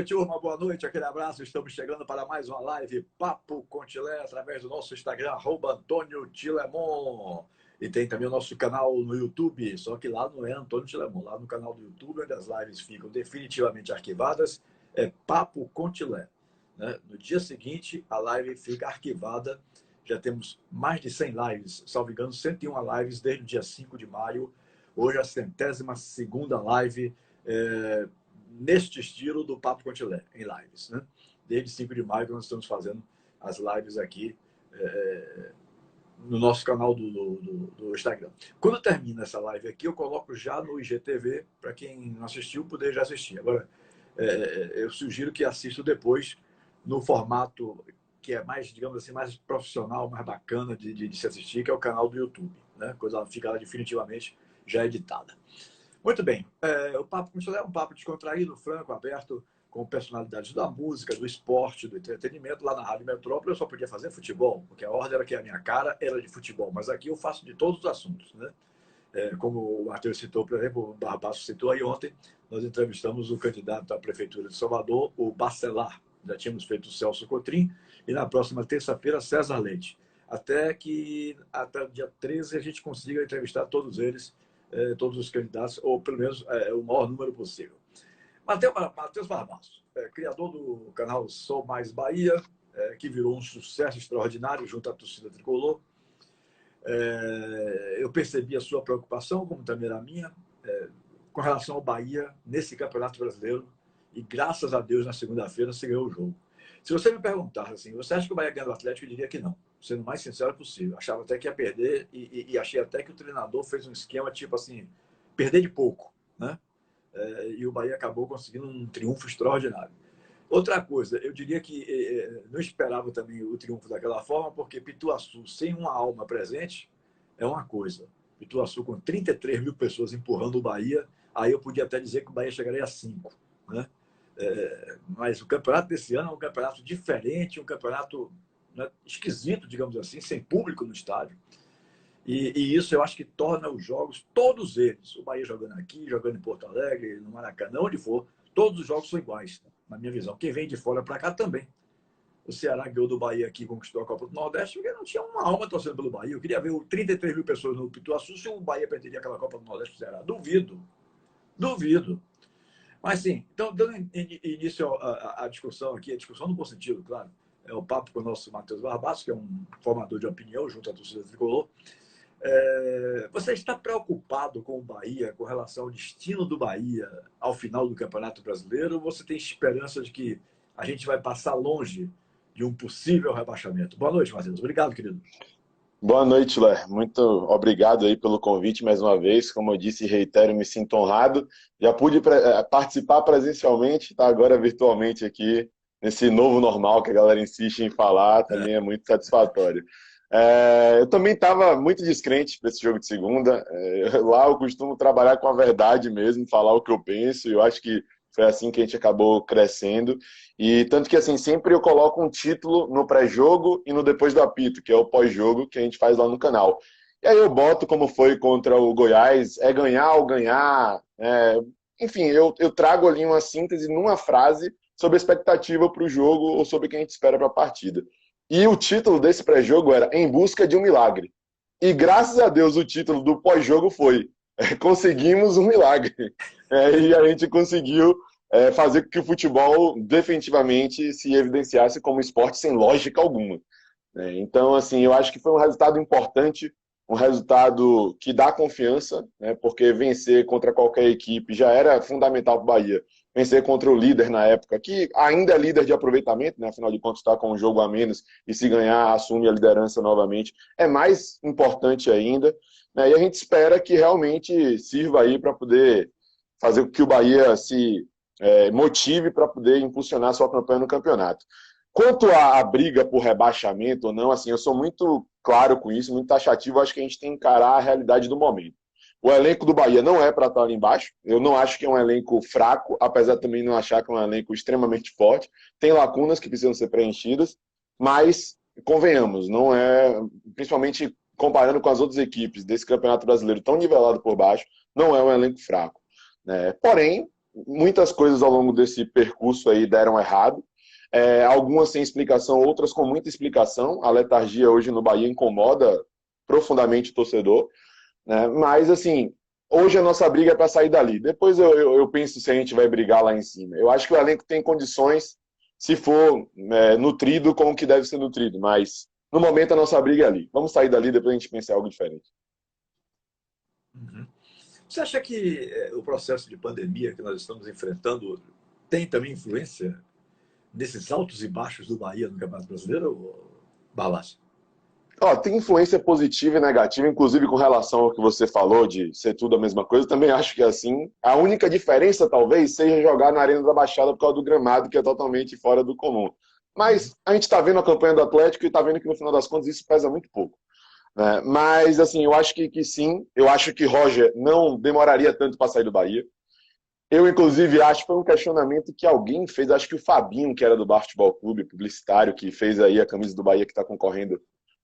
turma, boa noite, aquele abraço. Estamos chegando para mais uma live Papo com Tilé, através do nosso Instagram, @AntônioTilemon. E tem também o nosso canal no YouTube, só que lá não é Antônio Tilemon. Lá no canal do YouTube, onde as lives ficam definitivamente arquivadas, é Papo com Tilé. Né? No dia seguinte, a live fica arquivada. Já temos mais de 100 lives, salvo engano, 101 lives desde o dia 5 de maio. Hoje é a 102ª live neste estilo do Papo com Tilé, em lives. Né? Desde 5 de maio que nós estamos fazendo as lives aqui no nosso canal do Instagram. Quando termina essa live aqui, eu coloco já no IGTV, para quem não assistiu, poder já assistir. Agora, eu sugiro que assista depois no formato que é mais, digamos assim, mais profissional, mais bacana de se assistir, que é o canal do YouTube. Né? Coisa fica lá definitivamente já editada. Muito bem, o Papo com Tilé é um papo descontraído, franco, aberto, com personalidades da música, do esporte, do entretenimento. Lá na Rádio Metrópole eu só podia fazer futebol, porque a ordem era que a minha cara era de futebol, mas aqui eu faço de todos os assuntos. Né? Como o Matheus citou, por exemplo, o Barbaço citou aí ontem, nós entrevistamos o candidato à Prefeitura de Salvador, o Bacelar. Já tínhamos feito o Celso Cotrim, e na próxima terça-feira, César Leite. Até o dia 13 a gente consiga entrevistar todos eles, todos os candidatos, ou pelo menos o maior número possível. Matheus Barbaço, criador do canal Sou Mais Bahia, que virou um sucesso extraordinário junto à torcida tricolor. Eu percebi a sua preocupação, como também era a minha, com relação ao Bahia nesse Campeonato Brasileiro, e graças a Deus, na segunda-feira, você ganhou o jogo. Se você me perguntasse assim, você acha que o Bahia ganha do Atlético? Eu diria que não, sendo o mais sincero possível. Achava até que ia perder e achei até que o treinador fez um esquema tipo assim, perder de pouco, né? E o Bahia acabou conseguindo um triunfo extraordinário. Outra coisa, eu diria que não esperava também o triunfo daquela forma, porque Pituaçu, sem uma alma presente, é uma coisa. Pituaçu com 33 mil pessoas empurrando o Bahia, aí eu podia até dizer que o Bahia chegaria a 5. Né? Mas o campeonato desse ano é um campeonato diferente, um campeonato, né, esquisito, digamos assim, sem público no estádio. E isso eu acho que torna os jogos, todos eles, o Bahia jogando aqui, jogando em Porto Alegre, no Maracanã, onde for, todos os jogos são iguais, na minha visão. Quem vem de fora para cá também. O Ceará ganhou do Bahia aqui, conquistou a Copa do Nordeste, porque não tinha uma alma torcendo pelo Bahia. Eu queria ver 33 mil pessoas no Pituaçu se o Bahia perderia aquela Copa do Nordeste do Ceará. Duvido. Duvido. Mas sim, então, dando início à discussão aqui, a discussão no bom sentido, claro, é o papo com o nosso Matheus Barbaço, que é um formador de opinião junto à torcida tricolor. Você está preocupado com o Bahia, com relação ao destino do Bahia ao final do Campeonato Brasileiro, ou você tem esperança de que a gente vai passar longe de um possível rebaixamento? Boa noite, Matheus. Obrigado, querido. Boa noite, Lé. Muito obrigado aí pelo convite mais uma vez. Como eu disse, reitero, me sinto honrado. Já pude participar presencialmente, tá agora virtualmente aqui, nesse novo normal que a galera insiste em falar, também é muito satisfatório. Eu também estava muito descrente para esse jogo de segunda. Lá eu costumo trabalhar com a verdade mesmo, falar o que eu penso, e eu acho que foi assim que a gente acabou crescendo. E tanto que assim, sempre eu coloco um título no pré-jogo e no depois do apito, que é o pós-jogo que a gente faz lá no canal. E aí eu boto como foi contra o Goiás, é ganhar ou ganhar. Enfim, eu trago ali uma síntese numa frase sobre a expectativa para o jogo ou sobre o que a gente espera para a partida. E o título desse pré-jogo era Em Busca de um Milagre. E graças a Deus o título do pós-jogo foi Conseguimos um Milagre. E a gente conseguiu fazer com que o futebol definitivamente se evidenciasse como esporte sem lógica alguma. Então, assim, eu acho que foi um resultado importante, um resultado que dá confiança, né, porque vencer contra qualquer equipe já era fundamental para o Bahia. Vencer contra o líder na época, que ainda é líder de aproveitamento, né, afinal de contas está com um jogo a menos, e se ganhar, assume a liderança novamente, é mais importante ainda. Né, e a gente espera que realmente sirva aí para poder fazer com que o Bahia se motive para poder impulsionar sua campanha no campeonato. Quanto à briga por rebaixamento ou não, assim, eu sou muito claro com isso, muito taxativo, acho que a gente tem que encarar a realidade do momento. O elenco do Bahia não é para estar ali embaixo, eu não acho que é um elenco fraco, apesar de também não achar que é um elenco extremamente forte, tem lacunas que precisam ser preenchidas, mas, convenhamos, não é, principalmente comparando com as outras equipes desse Campeonato Brasileiro tão nivelado por baixo, não é um elenco fraco. Porém, muitas coisas ao longo desse percurso aí deram errado. Algumas sem explicação, outras com muita explicação. A letargia hoje no Bahia incomoda profundamente o torcedor, né? Mas, assim, hoje a nossa briga é para sair dali. Depois eu penso se a gente vai brigar lá em cima. Eu acho que o elenco tem condições, se for nutrido como que deve ser nutrido, mas no momento a nossa briga é ali. Vamos sair dali, depois a gente pensa em algo diferente. Uhum. Você acha que o processo de pandemia que nós estamos enfrentando tem também influência nesses altos e baixos do Bahia no Campeonato Brasileiro, Barlaço? Tem influência positiva e negativa, inclusive com relação ao que você falou de ser tudo a mesma coisa. Também acho que é assim. A única diferença, talvez, seja jogar na Arena da Baixada por causa do gramado, que é totalmente fora do comum. Mas a gente está vendo a campanha do Atlético e está vendo que, no final das contas, isso pesa muito pouco, né? Mas, assim, eu acho que sim. Eu acho que Roger não demoraria tanto para sair do Bahia. Eu, inclusive, acho que foi um questionamento que alguém fez, acho que o Fabinho, que era do Bar Futebol Clube, publicitário, que fez aí a camisa do Bahia, que está concorrendo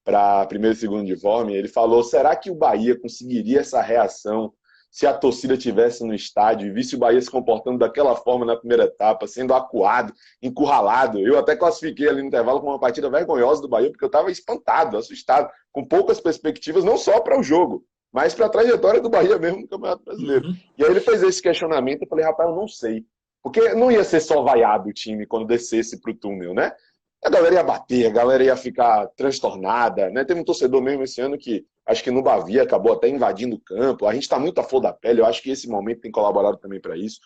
para primeiro e segundo uniforme, ele falou, será que o Bahia conseguiria essa reação se a torcida estivesse no estádio e visse o Bahia se comportando daquela forma na primeira etapa, sendo acuado, encurralado? Eu até classifiquei ali no intervalo como uma partida vergonhosa do Bahia, porque eu estava espantado, assustado, com poucas perspectivas, não só para o jogo, mas para a trajetória do Bahia mesmo no Campeonato Brasileiro. Uhum. E aí ele fez esse questionamento, eu falei, rapaz, eu não sei. Porque não ia ser só vaiado o time quando descesse para o túnel, né? A galera ia bater, a galera ia ficar transtornada, né? Teve um torcedor mesmo esse ano que, acho que no Bavia, acabou até invadindo o campo. A gente está muito à flor da pele, eu acho que esse momento tem colaborado também para isso,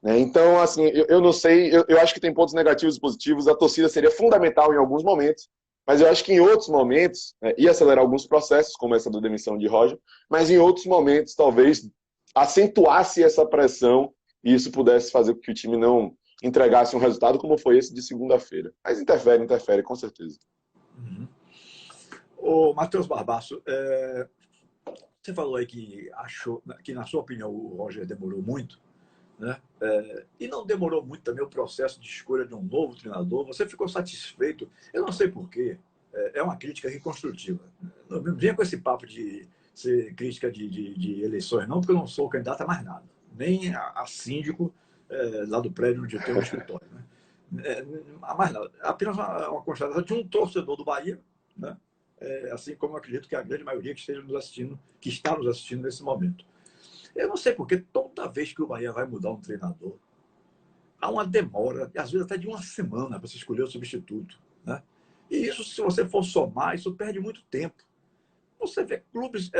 né? Então, assim, eu não sei, eu acho que tem pontos negativos e positivos. A torcida seria fundamental em alguns momentos, mas eu acho que em outros momentos, né, ia acelerar alguns processos, como essa da demissão de Roger, mas em outros momentos, talvez, acentuasse essa pressão e isso pudesse fazer com que o time não entregasse um resultado como foi esse de segunda-feira. Mas interfere, com certeza. Uhum. Ô, Matheus Barbaço, você falou aí que achou que, na sua opinião, o Roger demorou muito, né? E não demorou muito também o processo de escolha de um novo treinador. Você ficou satisfeito? Eu não sei porquê. É uma crítica reconstrutiva. Não venha com esse papo de ser crítica de eleições, não, porque eu não sou candidato a mais nada. Nem a síndico lá do prédio onde eu tenho um escritório. Né? A mais nada. Apenas uma constatação de um torcedor do Bahia, né? Assim como eu acredito que a grande maioria que esteja nos assistindo, que está nos assistindo nesse momento. Eu não sei porque toda vez que o Bahia vai mudar um treinador, há uma demora, às vezes até de uma semana, para você escolher o substituto. Né? E isso, se você for somar, isso perde muito tempo. Você vê clubes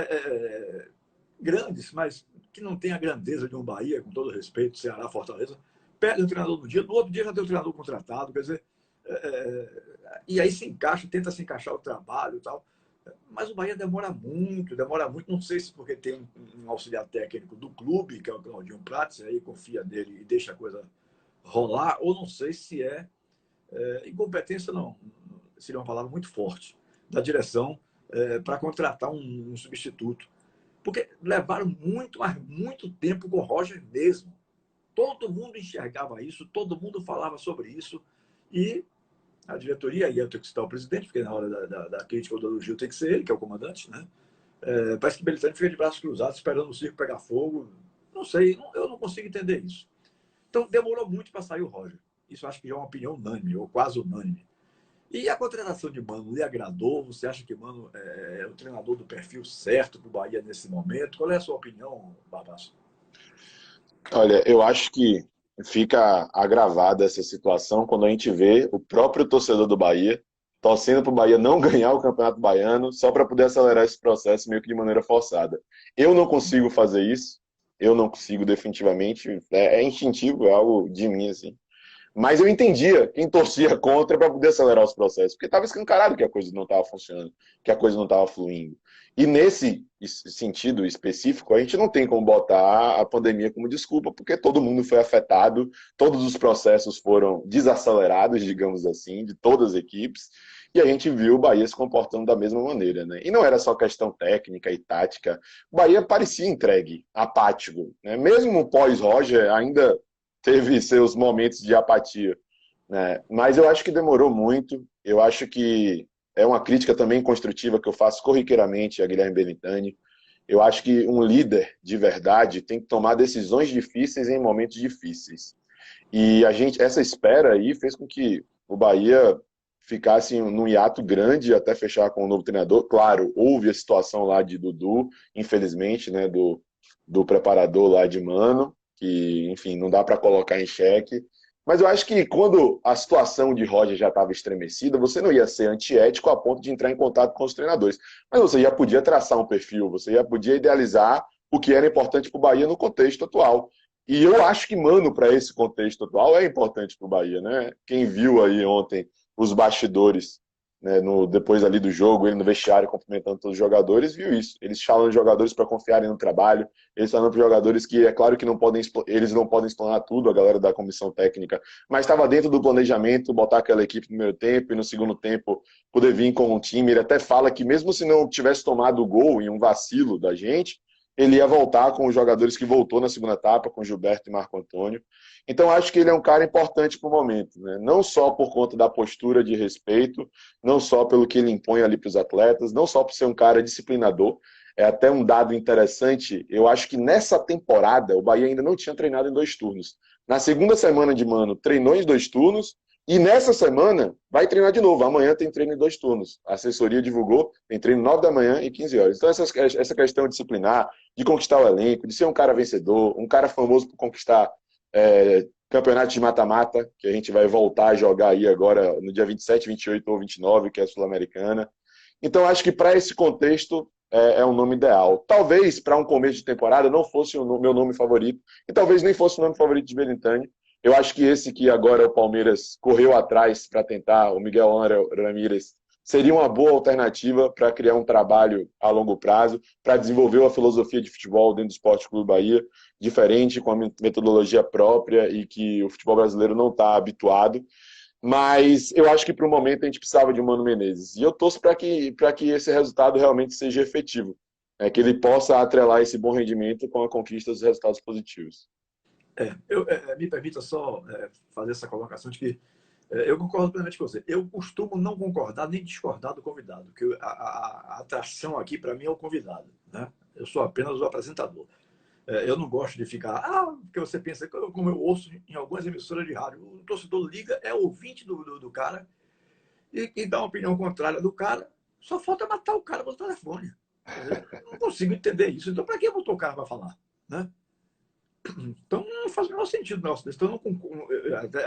grandes, mas que não tem a grandeza de um Bahia, com todo respeito, Ceará, Fortaleza, perde o treinador no dia, no outro dia já tem o treinador contratado, quer dizer, e aí se encaixa, tenta se encaixar o trabalho e tal. Mas o Bahia demora muito, não sei se porque tem um auxiliar técnico do clube, que é o Claudinho Prates, aí confia nele e deixa a coisa rolar, ou não sei se incompetência, não, seria uma palavra muito forte, da direção para contratar um substituto. Porque levaram muito, mas muito tempo com o Roger mesmo. Todo mundo enxergava isso, todo mundo falava sobre isso, e a diretoria, aí eu tenho que citar o presidente, porque na hora da crítica ou do elogio tem que ser ele, que é o comandante, né? Parece que Belitani fica de braços cruzados, esperando o circo pegar fogo. Não sei, eu não consigo entender isso. Então, demorou muito para sair o Roger. Isso acho que é uma opinião unânime, ou quase unânime. E a contratação de Mano lhe agradou? Você acha que Mano é o treinador do perfil certo para o Bahia nesse momento? Qual é a sua opinião, Barbaço? Olha, eu acho que fica agravada essa situação quando a gente vê o próprio torcedor do Bahia torcendo para o Bahia não ganhar o Campeonato Baiano só para poder acelerar esse processo meio que de maneira forçada. Eu não consigo fazer isso, eu não consigo definitivamente, é instintivo, é algo de mim, assim. Mas eu entendia quem torcia contra para poder acelerar os processos, porque estava escancarado que a coisa não estava funcionando, que a coisa não estava fluindo. E nesse sentido específico, a gente não tem como botar a pandemia como desculpa, porque todo mundo foi afetado, todos os processos foram desacelerados, digamos assim, de todas as equipes, e a gente viu o Bahia se comportando da mesma maneira, né? E não era só questão técnica e tática, o Bahia parecia entregue, apático, né? Mesmo pós-Roger, ainda teve seus momentos de apatia, né? Mas eu acho que demorou muito. Eu acho que é uma crítica também construtiva que eu faço corriqueiramente a Guilherme Belintani. Eu acho que um líder de verdade tem que tomar decisões difíceis em momentos difíceis. E essa espera aí fez com que o Bahia ficasse num hiato grande até fechar com o novo treinador. Claro, houve a situação lá de Dudu, infelizmente, né, do preparador lá de Mano, que, enfim, não dá para colocar em xeque. Mas eu acho que quando a situação de Roger já estava estremecida, você não ia ser antiético a ponto de entrar em contato com os treinadores. Mas você já podia traçar um perfil, você já podia idealizar o que era importante para o Bahia no contexto atual. E eu acho que Mano, para esse contexto atual, é importante para o Bahia, né? Quem viu aí ontem os bastidores, né, depois ali do jogo, ele no vestiário cumprimentando todos os jogadores, viu isso. Eles falam de jogadores para confiarem no trabalho, eles falam para jogadores que é claro que eles não podem explanar tudo, a galera da comissão técnica, mas estava dentro do planejamento, botar aquela equipe no primeiro tempo e no segundo tempo poder vir com um time. Ele até fala que mesmo se não tivesse tomado o gol em um vacilo da gente, ele ia voltar com os jogadores que voltou na segunda etapa, com Gilberto e Marco Antônio. Então, acho que ele é um cara importante para o momento, né? Não só por conta da postura de respeito, não só pelo que ele impõe ali para os atletas, não só por ser um cara disciplinador. É até um dado interessante, eu acho que nessa temporada o Bahia ainda não tinha treinado em 2 turnos. Na segunda semana de Mano, treinou em 2 turnos, e nessa semana vai treinar de novo. Amanhã tem treino em 2 turnos. A assessoria divulgou, tem treino 9 da manhã e 15 horas. Então, essa questão disciplinar, de conquistar o elenco, de ser um cara vencedor, um cara famoso por conquistar campeonato de mata-mata, que a gente vai voltar a jogar aí agora no dia 27, 28 ou 29, que é a Sul-Americana. Então, acho que para esse contexto é um nome ideal. Talvez para um começo de temporada não fosse o meu nome favorito, e talvez nem fosse o nome favorito de Belintani. Eu acho que esse que agora o Palmeiras correu atrás para tentar, o Miguel Ramírez, seria uma boa alternativa para criar um trabalho a longo prazo, para desenvolver uma filosofia de futebol dentro do Esporte Clube Bahia, diferente, com a metodologia própria e que o futebol brasileiro não está habituado. Mas eu acho que para o momento a gente precisava de um Mano Menezes. E eu torço para que esse resultado realmente seja efetivo, que ele possa atrelar esse bom rendimento com a conquista dos resultados positivos. Me permita só fazer essa colocação de que eu concordo plenamente com você. Eu costumo não concordar nem discordar do convidado, porque a atração aqui, para mim, é o convidado. Né? Eu sou apenas o apresentador. Eu não gosto de ficar... porque você pensa, como eu ouço em algumas emissoras de rádio, o torcedor liga, é ouvinte do cara e dá uma opinião contrária do cara. Só falta matar o cara pelo telefone. Eu não consigo entender isso. Então, para que botou o cara para falar? Né? Então, não faz o menor sentido nosso desse. Então,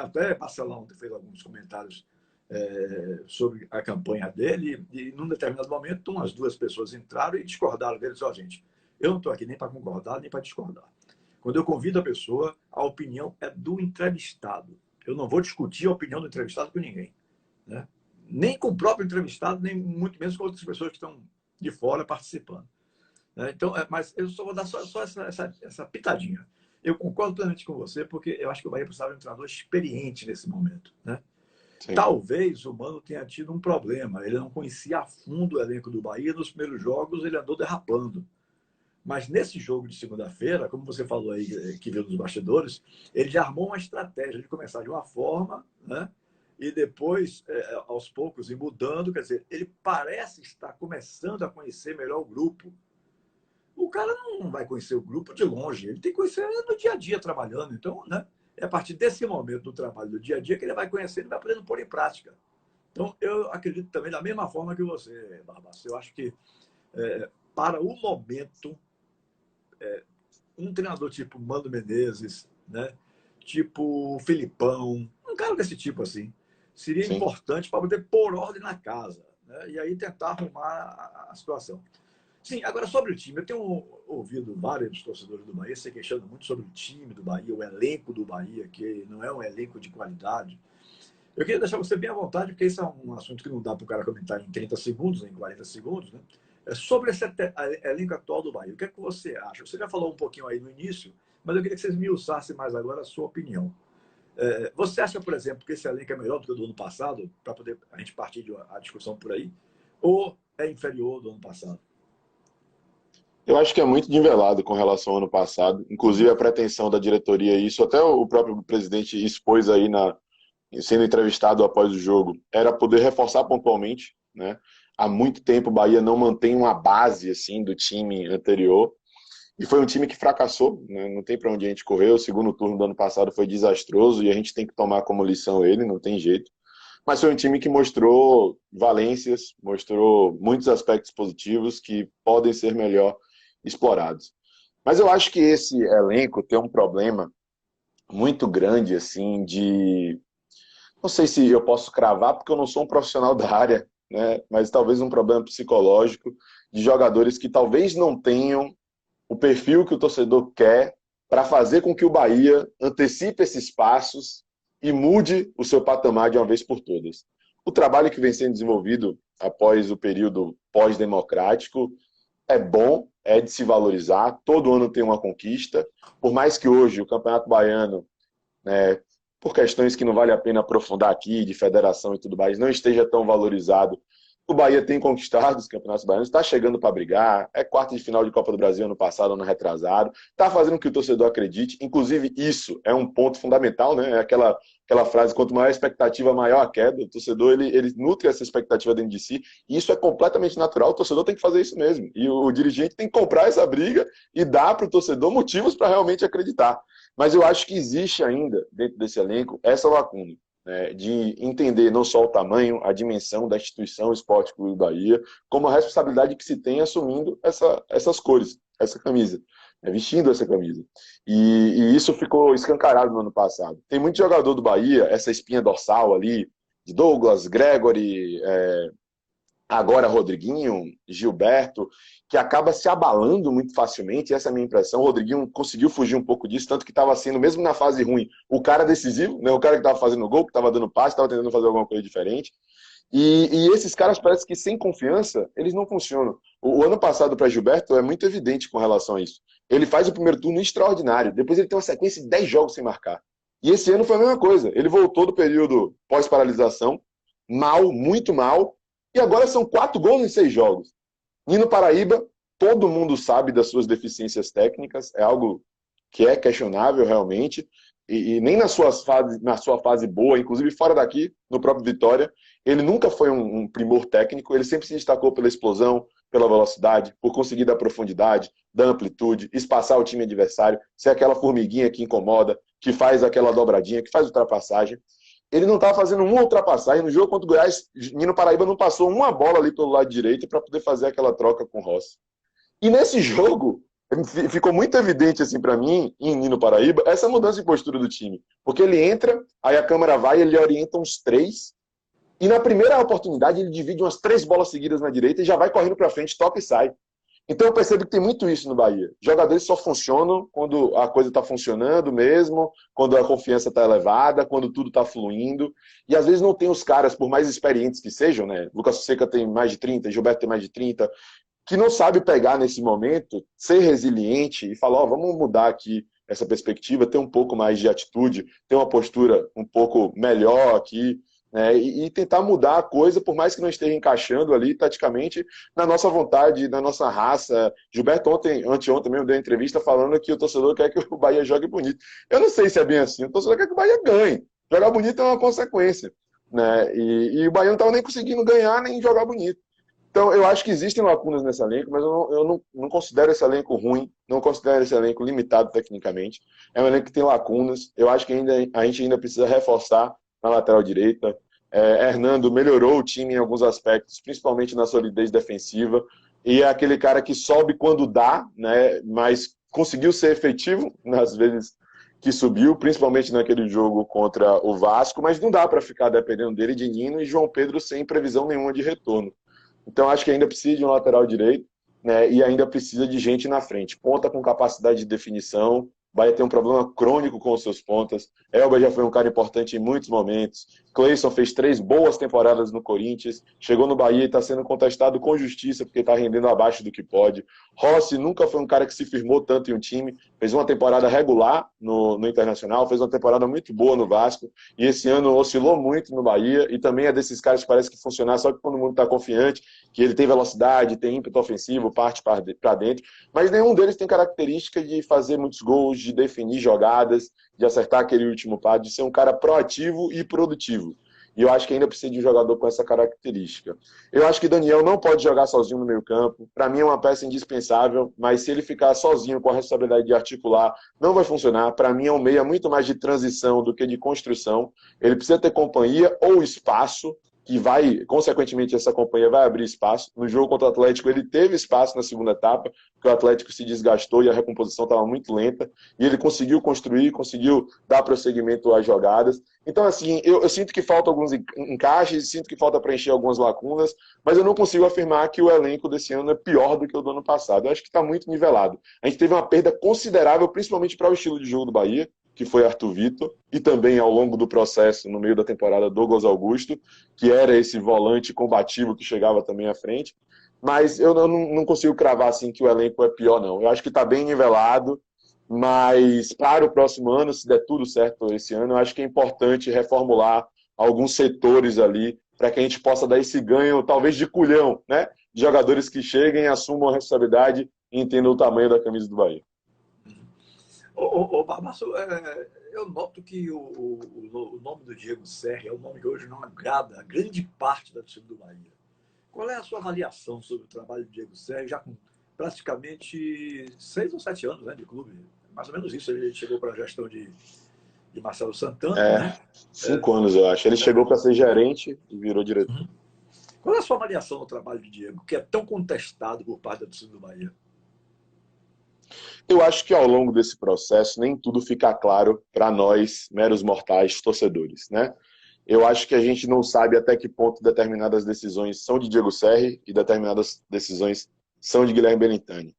até Marcelão fez alguns comentários sobre a campanha dele, e num determinado momento, umas 2 pessoas entraram e discordaram dele. Gente, eu não estou aqui nem para concordar, nem para discordar. Quando eu convido a pessoa, a opinião é do entrevistado. Eu não vou discutir a opinião do entrevistado com ninguém. Né? Nem com o próprio entrevistado, nem muito menos com outras pessoas que estão de fora participando. Então, mas eu só vou dar só essa pitadinha. Eu concordo plenamente com você, porque eu acho que o Bahia precisava de um treinador experiente nesse momento. Né? Talvez o Mano tenha tido um problema. Ele não conhecia a fundo o elenco do Bahia. Nos primeiros jogos, ele andou derrapando. Mas nesse jogo de segunda-feira, como você falou aí, que viu nos bastidores, ele já armou uma estratégia de começar de uma forma, né? E depois, aos poucos, ir mudando. Quer dizer, ele parece estar começando a conhecer melhor o grupo. O cara não vai conhecer o grupo de longe, ele tem que conhecer no dia a dia trabalhando. Então, né, é a partir desse momento do trabalho do dia a dia que ele vai conhecer e vai podendo pôr em prática. Então, eu acredito também da mesma forma que você, Barbaço. Eu acho que, para o momento, um treinador tipo Mano Menezes, né, tipo Filipão, um cara desse tipo assim, seria importante para poder pôr ordem na casa, né, e aí tentar arrumar a situação. Sim, agora sobre o time, eu tenho ouvido vários torcedores do Bahia se queixando muito sobre o time do Bahia, o elenco do Bahia, que não é um elenco de qualidade. Eu queria deixar você bem à vontade, porque isso é um assunto que não dá para o cara comentar em 30 segundos, em 40 segundos, né? Sobre esse elenco atual do Bahia. O que é que você acha? Você já falou um pouquinho aí no início, mas eu queria que vocês me usassem mais agora a sua opinião. Você acha, por exemplo, que esse elenco é melhor do que o do ano passado, para poder a gente partir a discussão por aí, ou é inferior ao do ano passado? Eu acho que é muito nivelado com relação ao ano passado, inclusive a pretensão da diretoria, isso até o próprio presidente expôs aí sendo entrevistado após o jogo, era poder reforçar pontualmente, né? há muito tempo o Bahia não mantém uma base assim do time anterior. E foi um time que fracassou, né? Não tem para onde a gente correr. O segundo turno do ano passado foi desastroso e a gente tem que tomar como lição ele, não tem jeito. Mas foi um time que mostrou valências, mostrou muitos aspectos positivos que podem ser melhor explorados. Mas eu acho que esse elenco tem um problema muito grande, assim, de... Não sei se eu posso cravar, porque eu não sou um profissional da área, né? Mas talvez um problema psicológico de jogadores que talvez não tenham o perfil que o torcedor quer para fazer com que o Bahia antecipe esses passos e mude o seu patamar de uma vez por todas. O trabalho que vem sendo desenvolvido após o período pós-democrático é bom, é de se valorizar, todo ano tem uma conquista, por mais que hoje o Campeonato Baiano, né, por questões que não vale a pena aprofundar aqui, de federação e tudo mais, não esteja tão valorizado. O Bahia tem conquistado os campeonatos baianos, está chegando para brigar, é quarta de final de Copa do Brasil ano passado, ano retrasado, está fazendo com que o torcedor acredite. Inclusive, isso é um ponto fundamental, né? É aquela frase, quanto maior a expectativa, maior a queda. O torcedor, ele nutre essa expectativa dentro de si, e isso é completamente natural, o torcedor tem que fazer isso mesmo. E o dirigente tem que comprar essa briga e dar para o torcedor motivos para realmente acreditar. Mas eu acho que existe ainda, dentro desse elenco, essa lacuna, né, de entender não só o tamanho, a dimensão da instituição Esporte Clube Bahia, como a responsabilidade que se tem assumindo essas cores, essa camisa, né, vestindo essa camisa. E isso ficou escancarado no ano passado. Tem muito jogador do Bahia, essa espinha dorsal ali, de Douglas, Gregory, agora Rodriguinho, Gilberto, que acaba se abalando muito facilmente, essa é a minha impressão. O Rodriguinho conseguiu fugir um pouco disso, tanto que estava sendo, mesmo na fase ruim, o cara decisivo, né? O cara que estava fazendo gol, que estava dando passe, estava tentando fazer alguma coisa diferente. E esses caras parece que sem confiança, eles não funcionam. O ano passado para Gilberto é muito evidente com relação a isso. Ele faz o primeiro turno extraordinário, depois ele tem uma sequência de 10 jogos sem marcar. E esse ano foi a mesma coisa. Ele voltou do período pós-paralisação, mal, muito mal, e agora são 4 gols em 6 jogos. Nino Paraíba, todo mundo sabe das suas deficiências técnicas, é algo que é questionável realmente, e nem na sua fase boa, inclusive fora daqui, no próprio Vitória, ele nunca foi um primor técnico, ele sempre se destacou pela explosão, pela velocidade, por conseguir dar profundidade, dar amplitude, espaçar o time adversário, ser aquela formiguinha que incomoda, que faz aquela dobradinha, que faz ultrapassagem. Ele não estava fazendo uma ultrapassagem. No jogo contra o Goiás, Nino Paraíba não passou uma bola ali pelo lado direito para poder fazer aquela troca com o Rossi. E nesse jogo, ficou muito evidente assim para mim, em Nino Paraíba, essa mudança de postura do time. Porque ele entra, aí a câmera vai, ele orienta uns 3, e na primeira oportunidade ele divide umas 3 bolas seguidas na direita e já vai correndo para frente, toca e sai. Então eu percebo que tem muito isso no Bahia. Jogadores só funcionam quando a coisa está funcionando mesmo, quando a confiança está elevada, quando tudo está fluindo. E às vezes não tem os caras, por mais experientes que sejam, né? Lucas Fonseca tem mais de 30, Gilberto tem mais de 30, que não sabe pegar nesse momento, ser resiliente e falar, ó, vamos mudar aqui essa perspectiva, ter um pouco mais de atitude, ter uma postura um pouco melhor aqui, né, e tentar mudar a coisa, por mais que não esteja encaixando ali, taticamente, na nossa vontade, na nossa raça. Gilberto anteontem mesmo deu uma entrevista falando que o torcedor quer que o Bahia jogue bonito. Eu não sei se é bem assim, o torcedor quer que o Bahia ganhe. Jogar bonito é uma consequência, né, e o Bahia não estava nem conseguindo ganhar, nem jogar bonito. Então, eu acho que existem lacunas nesse elenco, mas eu não considero esse elenco ruim, não considero esse elenco limitado tecnicamente. É um elenco que tem lacunas. Eu acho que a gente ainda precisa reforçar na lateral direita. Hernando melhorou o time em alguns aspectos, principalmente na solidez defensiva. E é aquele cara que sobe quando dá, né? Mas conseguiu ser efetivo nas vezes que subiu, principalmente naquele jogo contra o Vasco. Mas não dá para ficar dependendo dele, de Nino e João Pedro, sem previsão nenhuma de retorno. Então, acho que ainda precisa de um lateral direito, né, e ainda precisa de gente na frente. Ponta com capacidade de definição. Bahia tem um problema crônico com os seus pontas. Elber já foi um cara importante em muitos momentos. Cleison fez 3 boas temporadas no Corinthians. Chegou no Bahia e está sendo contestado com justiça porque está rendendo abaixo do que pode. Rossi nunca foi um cara que se firmou tanto em um time. Fez uma temporada regular no Internacional. Fez uma temporada muito boa no Vasco. E esse ano oscilou muito no Bahia. E também é desses caras que parece que funcionar só que quando o mundo está confiante, que ele tem velocidade, tem ímpeto ofensivo, parte para dentro. Mas nenhum deles tem característica de fazer muitos gols, de definir jogadas, de acertar aquele último passo, de ser um cara proativo e produtivo. E eu acho que ainda precisa de um jogador com essa característica. Eu acho que Daniel não pode jogar sozinho no meio-campo. Para mim é uma peça indispensável, mas se ele ficar sozinho com a responsabilidade de articular, não vai funcionar. Para mim é um meia muito mais de transição do que de construção. Ele precisa ter companhia ou espaço, que vai, consequentemente, essa companhia vai abrir espaço. No jogo contra o Atlético, ele teve espaço na segunda etapa, porque o Atlético se desgastou e a recomposição estava muito lenta, e ele conseguiu construir, conseguiu dar prosseguimento às jogadas. Então, assim, eu sinto que falta alguns encaixes, sinto que falta preencher algumas lacunas, mas eu não consigo afirmar que o elenco desse ano é pior do que o do ano passado. Eu acho que está muito nivelado. A gente teve uma perda considerável, principalmente para o estilo de jogo do Bahia, que foi Arthur Vitor, e também ao longo do processo, no meio da temporada, Douglas Augusto, que era esse volante combativo que chegava também à frente. Mas eu não consigo cravar assim que o elenco é pior, não. Eu acho que está bem nivelado, mas para o próximo ano, se der tudo certo esse ano, eu acho que é importante reformular alguns setores ali para que a gente possa dar esse ganho, talvez de culhão, né? De jogadores que cheguem, assumam a responsabilidade e entendam o tamanho da camisa do Bahia. Barbaço, eu noto que o nome do Diego Serri é um nome que hoje não agrada a grande parte da torcida do Bahia. Qual é a sua avaliação sobre o trabalho do Diego Serri, já com praticamente 6 ou 7 anos, né, de clube? Mais ou menos isso, ele chegou para a gestão de Marcelo Santana, né? 5 anos, eu acho. Ele chegou para ser gerente e virou diretor. Qual é a sua avaliação do trabalho de Diego, que é tão contestado por parte da torcida do Bahia? Eu acho que ao longo desse processo nem tudo fica claro para nós, meros mortais, torcedores, né? Eu acho que a gente não sabe até que ponto determinadas decisões são de Diego Serri e determinadas decisões são de Guilherme Belintani.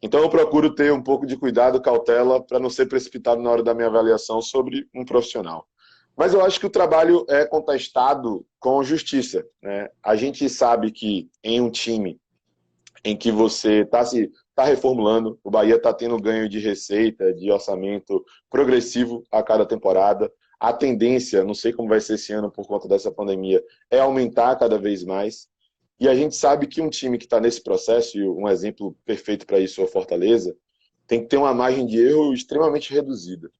Então eu procuro ter um pouco de cuidado, cautela, para não ser precipitado na hora da minha avaliação sobre um profissional. Mas eu acho que o trabalho é contestado com justiça, né? A gente sabe que em um time em que você está reformulando, o Bahia está tendo ganho de receita, de orçamento progressivo a cada temporada. A tendência, não sei como vai ser esse ano por conta dessa pandemia, é aumentar cada vez mais. E a gente sabe que um time que está nesse processo, e um exemplo perfeito para isso é o Fortaleza, tem que ter uma margem de erro extremamente reduzida.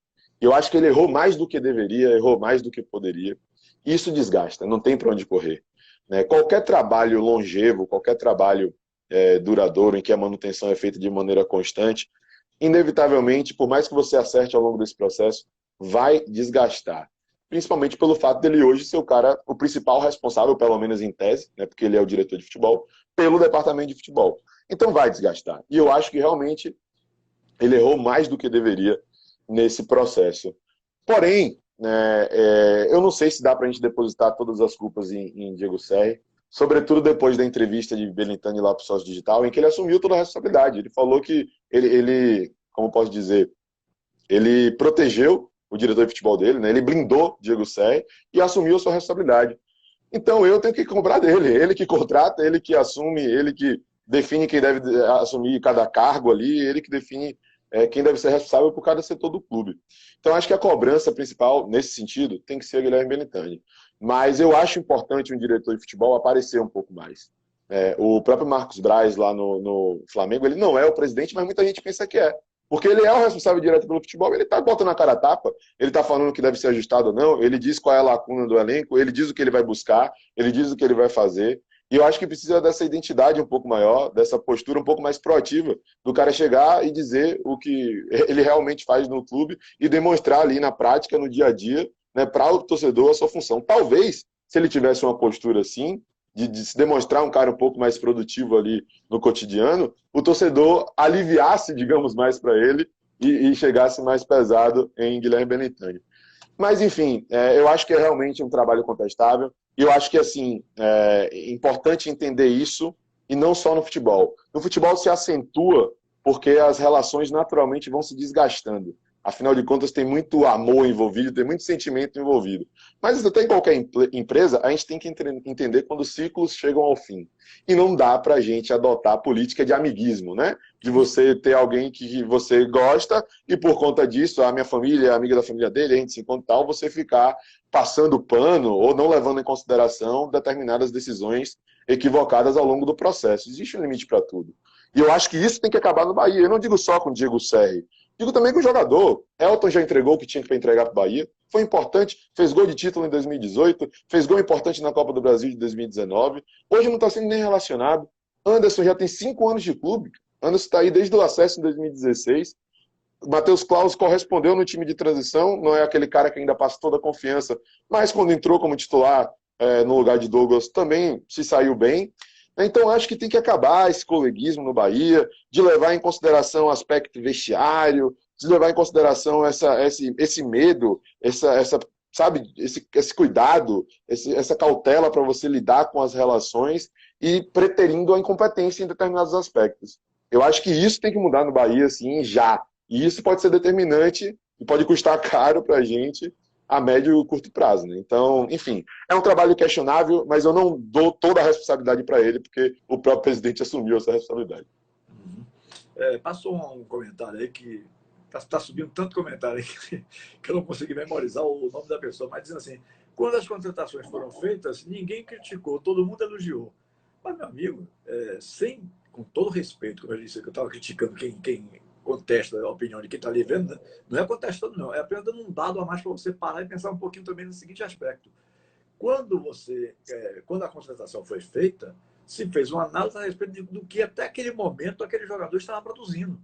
Eu acho que ele errou mais do que deveria, errou mais do que poderia. E isso desgasta, não tem para onde correr. Qualquer trabalho longevo, qualquer trabalho duradouro, em que a manutenção é feita de maneira constante, inevitavelmente, por mais que você acerte ao longo desse processo, vai desgastar. Principalmente pelo fato dele hoje ser o principal responsável, pelo menos em tese, né, porque ele é o diretor de futebol, pelo departamento de futebol. Então vai desgastar. E eu acho que realmente ele errou mais do que deveria nesse processo. Porém, eu não sei se dá para a gente depositar todas as culpas em Diego Serri, sobretudo depois da entrevista de Belintani lá para o Sócio Digital, em que ele assumiu toda a responsabilidade. Ele falou que ele como posso dizer, ele protegeu o diretor de futebol dele, né? Ele blindou Diego Serri e assumiu a sua responsabilidade. Então eu tenho que cobrar dele, ele que contrata, ele que assume, ele que define quem deve assumir cada cargo ali, ele que define quem deve ser responsável por cada setor do clube. Então acho que a cobrança principal, nesse sentido, tem que ser o Guilherme Belintani. Mas eu acho importante um diretor de futebol aparecer um pouco mais. O próprio Marcos Braz, lá no Flamengo, ele não é o presidente, mas muita gente pensa que é. Porque ele é o responsável direto pelo futebol, ele está botando a cara a tapa, ele está falando que deve ser ajustado ou não, ele diz qual é a lacuna do elenco, ele diz o que ele vai buscar, ele diz o que ele vai fazer. E eu acho que precisa dessa identidade um pouco maior, dessa postura um pouco mais proativa, do cara chegar e dizer o que ele realmente faz no clube e demonstrar ali na prática, no dia a dia, né, para o torcedor a sua função. Talvez, se ele tivesse uma postura assim, de se demonstrar um cara um pouco mais produtivo ali no cotidiano, o torcedor aliviasse, digamos, mais para ele e chegasse mais pesado em Guilherme Belintani. Mas, enfim, eu acho que é realmente um trabalho contestável e eu acho que assim, é importante entender isso e não só no futebol. No futebol se acentua porque as relações naturalmente vão se desgastando. Afinal de contas, tem muito amor envolvido, tem muito sentimento envolvido. Mas até em qualquer empresa, a gente tem que entender quando os ciclos chegam ao fim. E não dá para a gente adotar a política de amiguismo, né? De você ter alguém que você gosta e por conta disso, a minha família é amiga da família dele, a gente se encontra tal, você ficar passando pano ou não levando em consideração determinadas decisões equivocadas ao longo do processo. Existe um limite para tudo. E eu acho que isso tem que acabar no Bahia. Eu não digo só com o Diego Serri. Digo também que o jogador, Elton já entregou o que tinha para entregar para o Bahia, foi importante, fez gol de título em 2018, fez gol importante na Copa do Brasil de 2019. Hoje não está sendo nem relacionado. Anderson já tem 5 anos de clube. Anderson está aí desde o acesso em 2016. Matheus Claus correspondeu no time de transição, não é aquele cara que ainda passa toda a confiança, mas quando entrou como titular no lugar de Douglas também se saiu bem. Então acho que tem que acabar esse coleguismo no Bahia, de levar em consideração o aspecto vestiário, de levar em consideração esse medo, sabe, esse cuidado, essa cautela para você lidar com as relações e preterindo a incompetência em determinados aspectos. Eu acho que isso tem que mudar no Bahia, assim, já. E isso pode ser determinante e pode custar caro para a gente a médio e curto prazo. Né? Então, enfim, é um trabalho questionável, mas eu não dou toda a responsabilidade para ele, porque o próprio presidente assumiu essa responsabilidade. Passou um comentário aí que está subindo tanto comentário aí que eu não consegui memorizar o nome da pessoa, mas dizendo assim, quando as contratações foram feitas, ninguém criticou, todo mundo elogiou. Mas, meu amigo, com todo respeito, como eu disse, que eu estava criticando quem contesta a opinião de quem está ali vendo, né? Não é contestando, não. É apenas dando um dado a mais para você parar e pensar um pouquinho também no seguinte aspecto. Quando a contratação foi feita, se fez uma análise a respeito do que até aquele momento aquele jogador estava produzindo.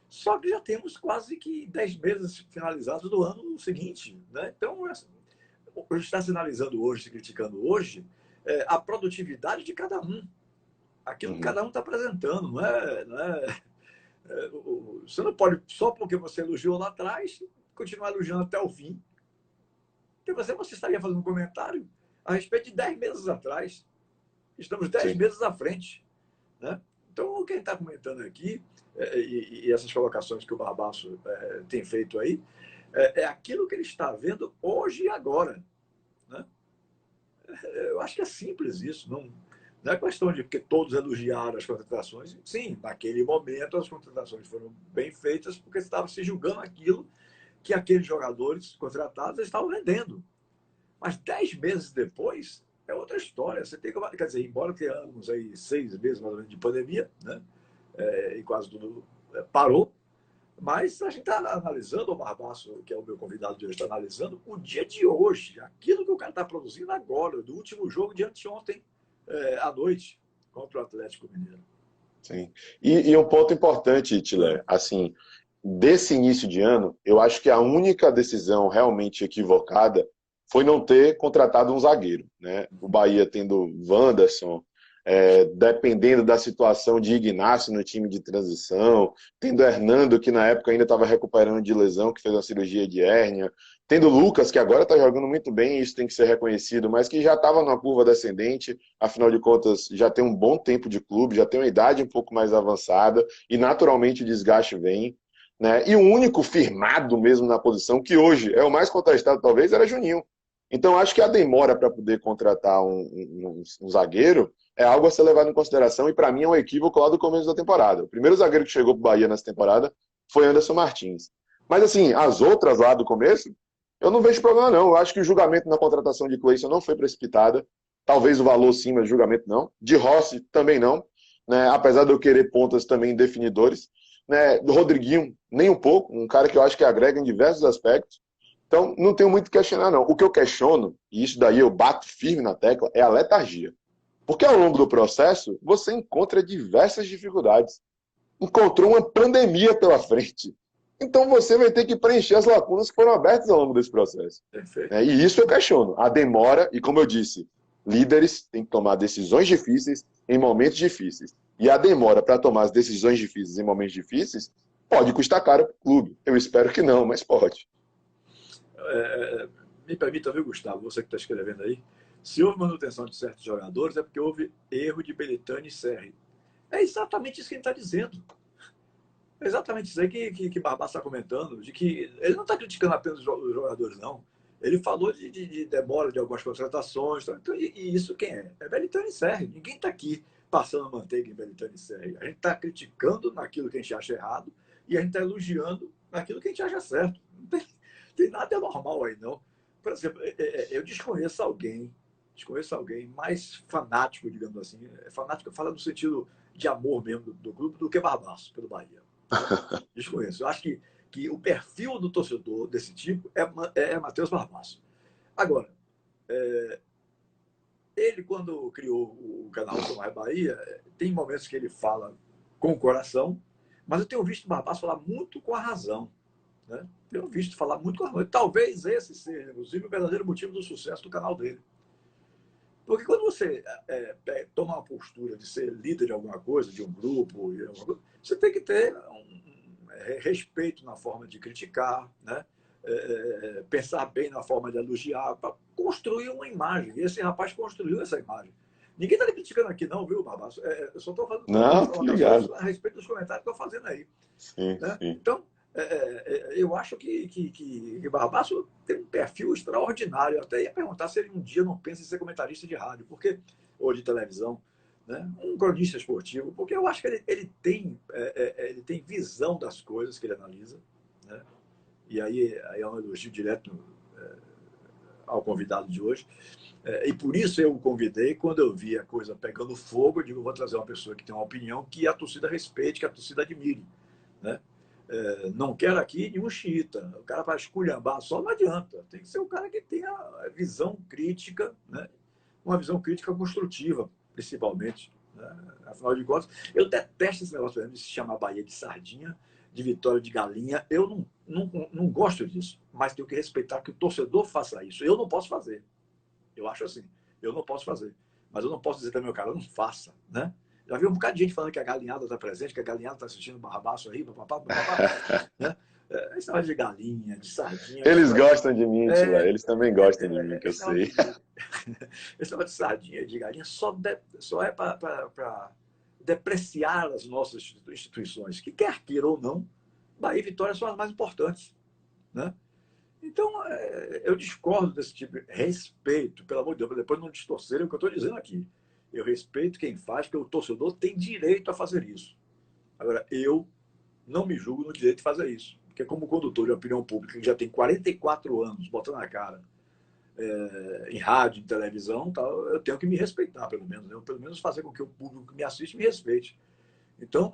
Só que já temos quase que 10 meses finalizados do ano seguinte. Né? Então, está se analisando hoje, se criticando hoje, a produtividade de cada um. Aquilo que cada um está apresentando. Você não pode, só porque você elogiou lá atrás, continuar elogiando até o fim. Porque você estaria fazendo um comentário a respeito de 10 meses atrás. Estamos 10 meses à frente. Né? Então, quem está comentando aqui, e essas colocações que o Barbaço tem feito aí, é aquilo que ele está vendo hoje e agora. Né? Eu acho que é simples isso. Não é questão de porque todos elogiaram as contratações. Sim, naquele momento as contratações foram bem feitas porque estava se julgando aquilo que aqueles jogadores contratados estavam vendendo. Mas 10 meses depois é outra história. Você tem que, quer dizer, embora tenhamos aí 6 meses mais ou menos de pandemia, né? E quase tudo parou, mas a gente está analisando, o Barbaço, que é o meu convidado de hoje, está analisando o dia de hoje, aquilo que o cara está produzindo agora, do último jogo de anteontem à noite, contra o Atlético Mineiro. Sim. E um ponto importante, Tiller, assim, desse início de ano, eu acho que a única decisão realmente equivocada foi não ter contratado um zagueiro. Né? O Bahia tendo Wanderson, dependendo da situação de Ignacio no time de transição, tendo Hernando, que na época ainda estava recuperando de lesão, que fez uma cirurgia de hérnia, tendo Lucas, que agora está jogando muito bem, isso tem que ser reconhecido, mas que já estava numa curva descendente, afinal de contas já tem um bom tempo de clube, já tem uma idade um pouco mais avançada, e naturalmente o desgaste vem. Né? E o único firmado mesmo na posição, que hoje é o mais contestado talvez, era Juninho. Então acho que a demora para poder contratar um zagueiro é algo a ser levado em consideração, e para mim é um equívoco lá do começo da temporada. O primeiro zagueiro que chegou para o Bahia nessa temporada foi Anderson Martins. Mas assim, as outras lá do começo, eu não vejo problema não. Eu acho que o julgamento na contratação de Cleison não foi precipitada. Talvez o valor sim, mas o julgamento não. De Rossi também não. Né? Apesar de eu querer pontas também definidores. Né? Do Rodriguinho, nem um pouco. Um cara que eu acho que agrega em diversos aspectos. Então, não tenho muito o que questionar, não. O que eu questiono, e isso daí eu bato firme na tecla, é a letargia. Porque ao longo do processo, você encontra diversas dificuldades. Encontrou uma pandemia pela frente. Então você vai ter que preencher as lacunas que foram abertas ao longo desse processo. Perfeito. E isso eu questiono. A demora, e como eu disse, líderes têm que tomar decisões difíceis em momentos difíceis. E a demora para tomar as decisões difíceis em momentos difíceis pode custar caro para o clube. Eu espero que não, mas pode. Me permita, viu, Gustavo, você que está escrevendo aí, se houve manutenção de certos jogadores é porque houve erro de Belitani e Serri. É exatamente isso que ele está dizendo. É exatamente isso aí que Barbaço está comentando, de que ele não está criticando apenas os jogadores, não. Ele falou de demora de algumas contratações. Então, e isso quem é? É Belitani e Serri. Ninguém está aqui passando manteiga em Belitani e Serri. A gente está criticando naquilo que a gente acha errado e a gente está elogiando naquilo que a gente acha certo. Não tem nada normal aí, não. Por exemplo, eu desconheço alguém mais fanático, digamos assim, fanático fala no sentido de amor mesmo do clube, do que Barbaço, pelo Bahia. Desconheço. Eu acho que que o perfil do torcedor desse tipo é Matheus Barbaço. Agora, ele, quando criou o canal Sou Mais Bahia, tem momentos que ele fala com o coração, mas eu tenho visto o Barbaço falar muito com a razão. Né? Tenho visto falar muito com a razão. Talvez esse seja, inclusive, o verdadeiro motivo do sucesso do canal dele. Porque quando você toma uma postura de ser líder de alguma coisa, de um grupo, você tem que ter respeito na forma de criticar, né? Pensar bem na forma de elogiar, para construir uma imagem. E esse rapaz construiu essa imagem. Ninguém está lhe criticando aqui, não, viu, Barbaço? Eu só estou fazendo colocações a respeito dos comentários que eu estou fazendo aí. Sim, Né? sim. Então, eu acho que Barbaço tem um perfil extraordinário. Eu até ia perguntar se ele um dia não pensa em ser comentarista de rádio, ou de televisão, né? Um cronista esportivo, porque eu acho que ele tem visão das coisas que ele analisa, né? E aí é um elogio direto ao convidado de hoje. E por isso eu o convidei. Quando eu vi a coisa pegando fogo, eu digo, vou trazer uma pessoa que tem uma opinião que a torcida respeite, que a torcida admire, né? Não quero aqui nenhum xiita. O cara vai esculhambar só, não adianta. Tem que ser um cara que tenha visão crítica, né? Uma visão crítica construtiva, principalmente. Né? Afinal de contas, eu detesto esse negócio de se chamar Bahia de sardinha, de Vitória de galinha. Eu não gosto disso, mas tenho que respeitar que o torcedor faça isso. Eu não posso fazer. Eu acho assim. Eu não posso fazer. Mas eu não posso dizer também, o cara, não faça, né? Já vi um bocado de gente falando que a galinhada está presente, que a galinhada está assistindo Barbaço aí, né? Esse negócio de galinha, de sardinha. Eles gostam de mim, Tila. Eles também gostam de mim, que eu sei. Esse negócio de sardinha, de galinha, só é para depreciar as nossas instituições, que quer queira ou não, Bahia e Vitória são as mais importantes, né? Então, eu discordo desse tipo de respeito, pelo amor de Deus, depois não distorcerem o que eu estou dizendo aqui. Eu respeito quem faz, porque o torcedor tem direito a fazer isso. Agora, eu não me julgo no direito de fazer isso. Porque como condutor de opinião pública, que já tem 44 anos, botando a cara em rádio, em televisão, tal, eu tenho que me respeitar, pelo menos. Eu, pelo menos, fazer com que o público que me assiste me respeite. Então,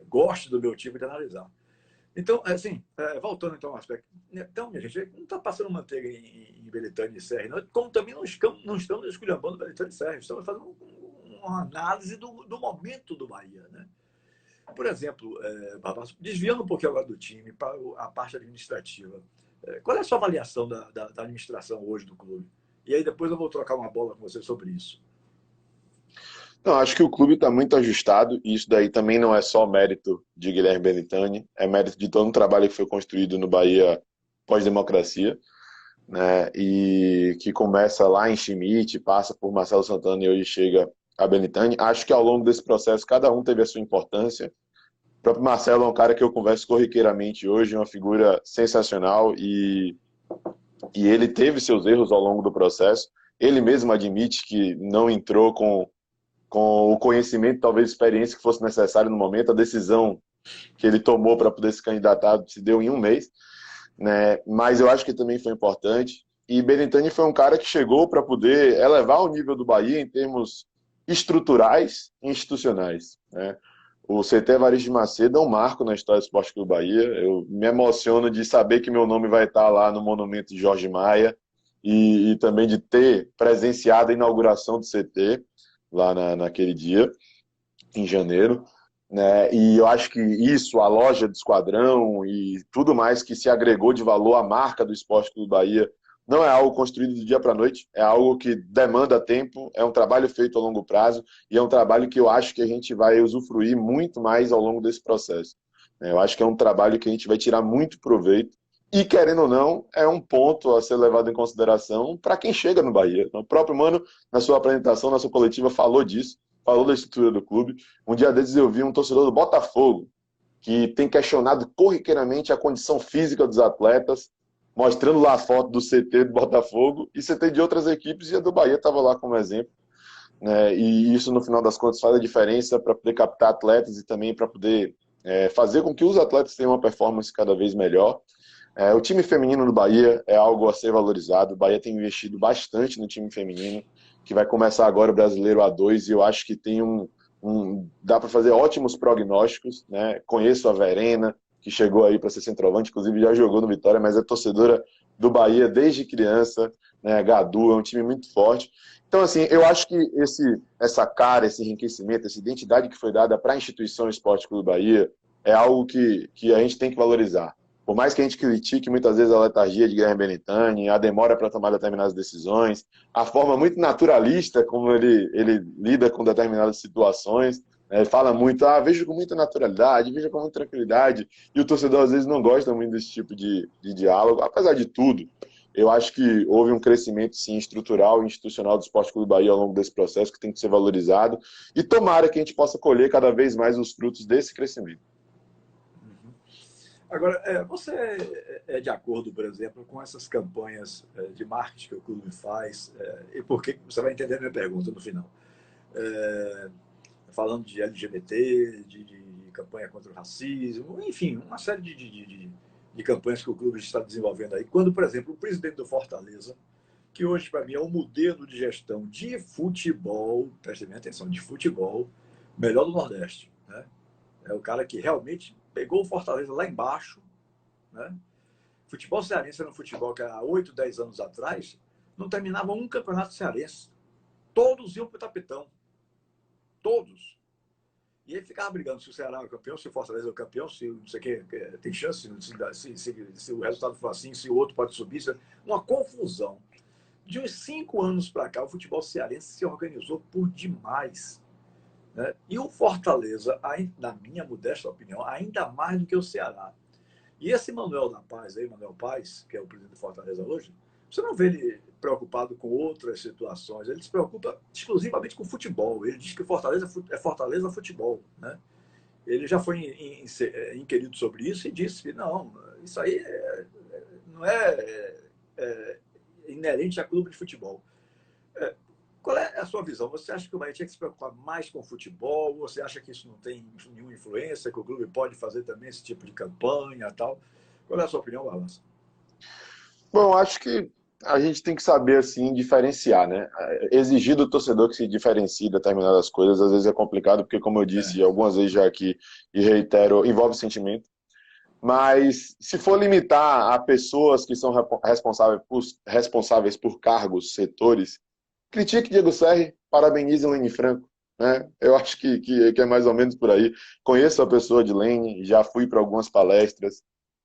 goste do meu tipo de analisar. Então, assim, voltando então ao aspecto. Então, minha gente, não está passando manteiga em Belitânia e Serra, não, como também não estamos esculhambando Belitânia e Serra, estamos fazendo uma análise do momento do Bahia, né? Por exemplo, desviando um pouquinho agora do time para a parte administrativa, qual é a sua avaliação da administração hoje do clube? E aí depois eu vou trocar uma bola com você sobre isso. Não, acho que o clube está muito ajustado e isso daí também não é só mérito de Guilherme Belintani, é mérito de todo um trabalho que foi construído no Bahia pós-democracia, né? E que começa lá em Schmidt, passa por Marcelo Santana e hoje chega a Belintani. Acho que ao longo desse processo cada um teve a sua importância. O próprio Marcelo é um cara que eu converso corriqueiramente hoje, uma figura sensacional e ele teve seus erros ao longo do processo. Ele mesmo admite que não entrou com o conhecimento, talvez experiência que fosse necessário no momento. A decisão que ele tomou para poder se candidatar se deu em um mês, né? Mas eu acho que também foi importante. E Belintani foi um cara que chegou para poder elevar o nível do Bahia em termos estruturais e institucionais, né? O CT Evaristo de Macedo é um marco na história do Esporte Clube Bahia. Eu me emociono de saber que meu nome vai estar lá no monumento de Jorge Maia e também de ter presenciado a inauguração do CT lá naquele dia, em janeiro, né? E eu acho que isso, a loja do Esquadrão e tudo mais que se agregou de valor à marca do Esporte Clube Bahia, não é algo construído do dia para a noite, é algo que demanda tempo, é um trabalho feito a longo prazo e é um trabalho que eu acho que a gente vai usufruir muito mais ao longo desse processo. Eu acho que é um trabalho que a gente vai tirar muito proveito e, querendo ou não, é um ponto a ser levado em consideração para quem chega no Bahia. O próprio Mano, na sua apresentação, na sua coletiva, falou disso, falou da estrutura do clube. Um dia desses eu vi um torcedor do Botafogo que tem questionado corriqueiramente a condição física dos atletas, mostrando lá a foto do CT do Botafogo e CT de outras equipes, e a do Bahia estava lá como exemplo, né? E isso, no final das contas, faz a diferença para poder captar atletas e também para poder fazer com que os atletas tenham uma performance cada vez melhor. O time feminino do Bahia é algo a ser valorizado. O Bahia tem investido bastante no time feminino, que vai começar agora o Brasileiro A2, e eu acho que tem dá para fazer ótimos prognósticos, né? Conheço a Verena, que chegou aí para ser centroavante, inclusive já jogou no Vitória, mas é torcedora do Bahia desde criança, né? Gadu é um time muito forte. Então, assim, eu acho que essa cara, esse enriquecimento, essa identidade que foi dada para a instituição Esporte Clube Bahia é algo que a gente tem que valorizar. Por mais que a gente critique muitas vezes a letargia de Guilherme Belintani, a demora para tomar determinadas decisões, a forma muito naturalista como ele lida com determinadas situações, né? Ele fala muito, vejo com muita naturalidade, vejo com muita tranquilidade, e o torcedor às vezes não gosta muito desse tipo de diálogo. Apesar de tudo, eu acho que houve um crescimento, sim, estrutural e institucional do Esporte Clube Bahia ao longo desse processo, que tem que ser valorizado, e tomara que a gente possa colher cada vez mais os frutos desse crescimento. Agora, você é de acordo, por exemplo, com essas campanhas de marketing que o clube faz? E por que você vai entender a minha pergunta no final? Falando de LGBT, de campanha contra o racismo, enfim, uma série de campanhas que o clube está desenvolvendo aí. Quando, por exemplo, o presidente do Fortaleza, que hoje para mim é um modelo de gestão de futebol, preste bem atenção, de futebol, melhor do Nordeste, né? É o cara que realmente pegou o Fortaleza lá embaixo, né? Futebol cearense era um futebol que há 8, 10 anos atrás não terminava um campeonato cearense. Todos iam para o tapetão. Todos. E ele ficava brigando se o Ceará é o campeão, se o Fortaleza é o campeão, se não sei o que tem chance, se o resultado for assim, se o outro pode subir. Uma confusão. De uns 5 anos para cá, o futebol cearense se organizou por demais. Né? E o Fortaleza, na minha modesta opinião, ainda mais do que o Ceará. E esse Manuel da Paz, Manuel Paz, que é o presidente do Fortaleza hoje, você não vê ele preocupado com outras situações. Ele se preocupa exclusivamente com futebol. Ele diz que Fortaleza é Fortaleza futebol. Né? Ele já foi inquirido sobre isso e disse que não, isso aí não é inerente a clube de futebol. Qual é a sua visão? Você acha que o Bahia tinha que se preocupar mais com o futebol? Você acha que isso não tem nenhuma influência, que o clube pode fazer também esse tipo de campanha e tal? Qual é a sua opinião, Balança? Bom, acho que a gente tem que saber, assim, diferenciar, né? Exigir do torcedor que se diferencie de determinadas coisas, às vezes é complicado, porque, como eu disse algumas vezes já aqui, e reitero, envolve sentimento. Mas, se for limitar a pessoas que são responsáveis por cargos, setores, critique Diego Serri, parabenize Lene Franco. Né? Eu acho que é mais ou menos por aí. Conheço a pessoa de Lene, já fui para algumas palestras,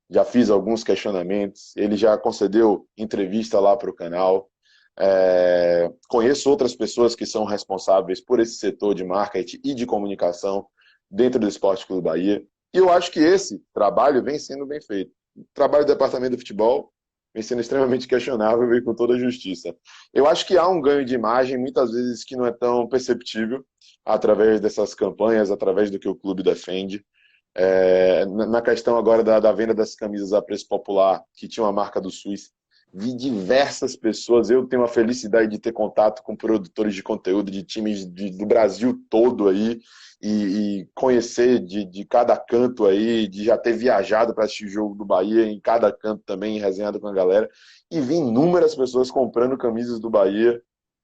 já fiz alguns questionamentos, ele já concedeu entrevista lá para o canal. Conheço outras pessoas que são responsáveis por esse setor de marketing e de comunicação dentro do Esporte Clube Bahia. E eu acho que esse trabalho vem sendo bem feito. O trabalho do departamento de futebol vem sendo extremamente questionável e com toda a justiça. Eu acho que há um ganho de imagem, muitas vezes, que não é tão perceptível através dessas campanhas, através do que o clube defende. Na questão agora da venda das camisas a preço popular, que tinha uma marca do SUS, vi diversas pessoas. Eu tenho a felicidade de ter contato com produtores de conteúdo de times do Brasil todo aí e conhecer de cada canto aí, de já ter viajado para assistir o jogo do Bahia em cada canto também, resenhado com a galera, e vi inúmeras pessoas comprando camisas do Bahia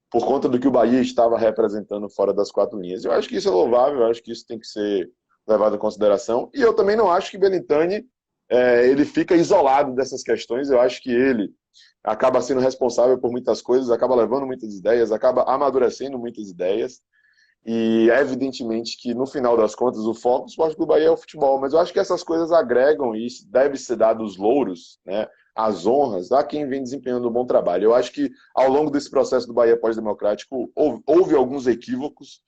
por conta do que o Bahia estava representando fora das 4 linhas. Eu acho que isso é louvável, eu acho que isso tem que ser levado em consideração. E eu também não acho que Belintani ele fica isolado dessas questões. Eu acho que ele acaba sendo responsável por muitas coisas, acaba levando muitas ideias, acaba amadurecendo muitas ideias. E é evidentemente que, no final das contas, o foco do Esporte Clube Bahia é o futebol. Mas eu acho que essas coisas agregam e deve ser dado os louros, né, as honras a quem vem desempenhando um bom trabalho. Eu acho que, ao longo desse processo do Bahia pós-democrático, houve alguns equívocos.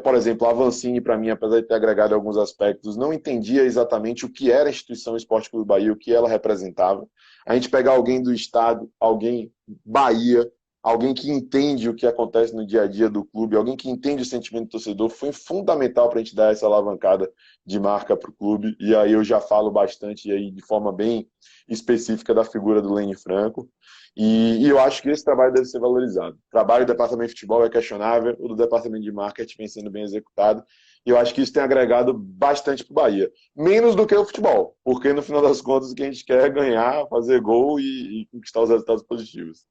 Por exemplo, a Avancini, para mim, apesar de ter agregado alguns aspectos, não entendia exatamente o que era a instituição Esporte Clube Bahia, o que ela representava. A gente pegar alguém do Estado, alguém Bahia, alguém que entende o que acontece no dia a dia do clube, alguém que entende o sentimento do torcedor, foi fundamental para a gente dar essa alavancada de marca para o clube. E aí eu já falo bastante aí de forma bem específica da figura do Lene Franco. E eu acho que esse trabalho deve ser valorizado. O trabalho do departamento de futebol é questionável, o do departamento de marketing vem sendo bem executado. E eu acho que isso tem agregado bastante para o Bahia. Menos do que o futebol, porque no final das contas o que a gente quer é ganhar, fazer gol e conquistar os resultados positivos.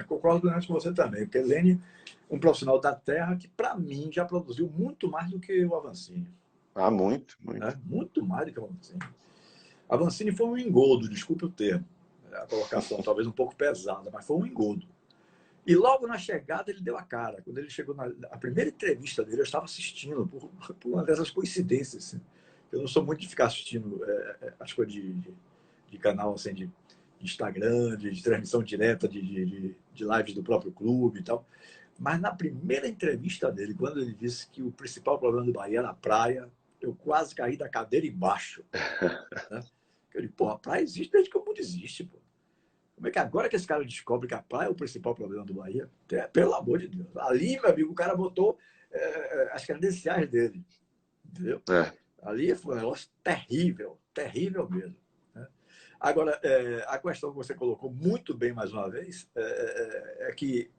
Concordo com você também, porque Lene, um profissional da terra que, para mim, já produziu muito mais do que o Avancini. Muito, muito. Muito mais do que o Avancini. A Vancini foi um engodo, desculpe o termo. A colocação talvez um pouco pesada, mas foi um engodo. E logo na chegada ele deu a cara. Quando ele chegou a primeira entrevista dele, eu estava assistindo, por uma dessas coincidências. Assim. Eu não sou muito de ficar assistindo as coisas de canal assim, de Instagram, de transmissão direta de lives do próprio clube e tal. Mas na primeira entrevista dele, quando ele disse que o principal problema do Bahia era a praia, eu quase caí da cadeira embaixo. Né? Eu disse, pô, a praia existe desde que o mundo existe, pô. Como é que agora que esse cara descobre que a praia é o principal problema do Bahia? Pelo amor de Deus. Ali, meu amigo, o cara botou as credenciais dele. Entendeu? É. Ali foi um negócio terrível, terrível mesmo. Né? Agora, a questão que você colocou muito bem mais uma vez é que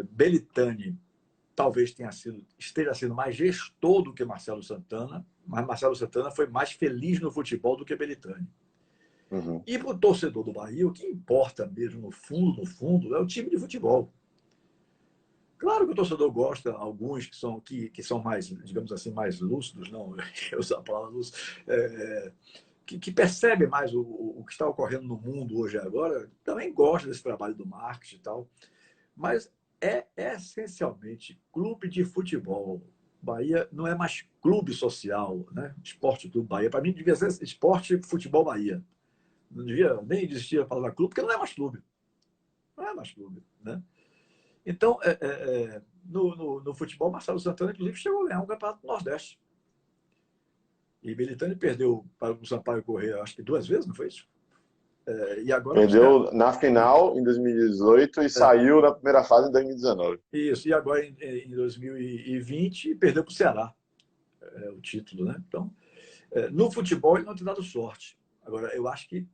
Belitani talvez esteja sendo mais gestor do que Marcelo Santana, mas Marcelo Santana foi mais feliz no futebol do que Belitani. Uhum. E para o torcedor do Bahia, o que importa mesmo, no fundo, é o time de futebol. Claro que o torcedor gosta, alguns que são mais, digamos assim, mais lúcidos, não, eu uso a palavra lúcido, que percebe mais o que está ocorrendo no mundo hoje e agora, também gosta desse trabalho do marketing e tal. Mas é essencialmente clube de futebol. Bahia não é mais clube social, né? Esporte Clube Bahia. Para mim, devia ser Esporte Futebol Bahia. Não devia nem existir a palavra clube, porque não é mais clube. Não é mais clube, né? Então, no futebol, Marcelo Santana, inclusive, chegou a ganhar um campeonato do Nordeste. E Militante perdeu para o Sampaio Corrêa, acho que 2 vezes, não foi isso? E agora Perdeu na final em 2018 e saiu na primeira fase em 2019. Isso, e agora em 2020 perdeu para o Ceará o título, né? Então, no futebol ele não tem dado sorte. Agora, eu acho que,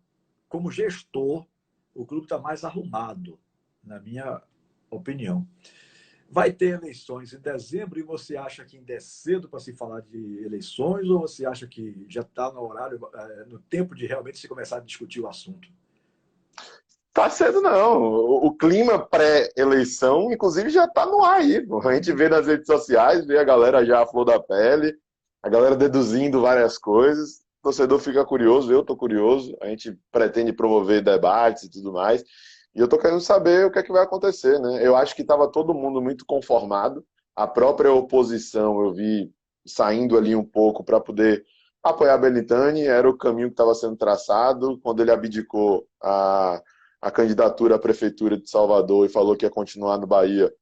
como gestor, o clube está mais arrumado, na minha opinião. Vai ter eleições em dezembro e você acha que ainda é cedo para se falar de eleições ou você acha que já está no horário, no tempo de realmente se começar a discutir o assunto? Tá cedo, não. O clima pré-eleição, inclusive, já tá no ar aí. A gente vê nas redes sociais, vê a galera já à flor da pele, a galera deduzindo várias coisas. O torcedor fica curioso, eu tô curioso. A gente pretende promover debates e tudo mais. E eu tô querendo saber o que é que vai acontecer, né? Eu acho que estava todo mundo muito conformado. A própria oposição, eu vi saindo ali um pouco para poder apoiar Belintani, era o caminho que estava sendo traçado. Quando ele abdicou a candidatura à prefeitura de Salvador e falou que ia continuar no Bahia,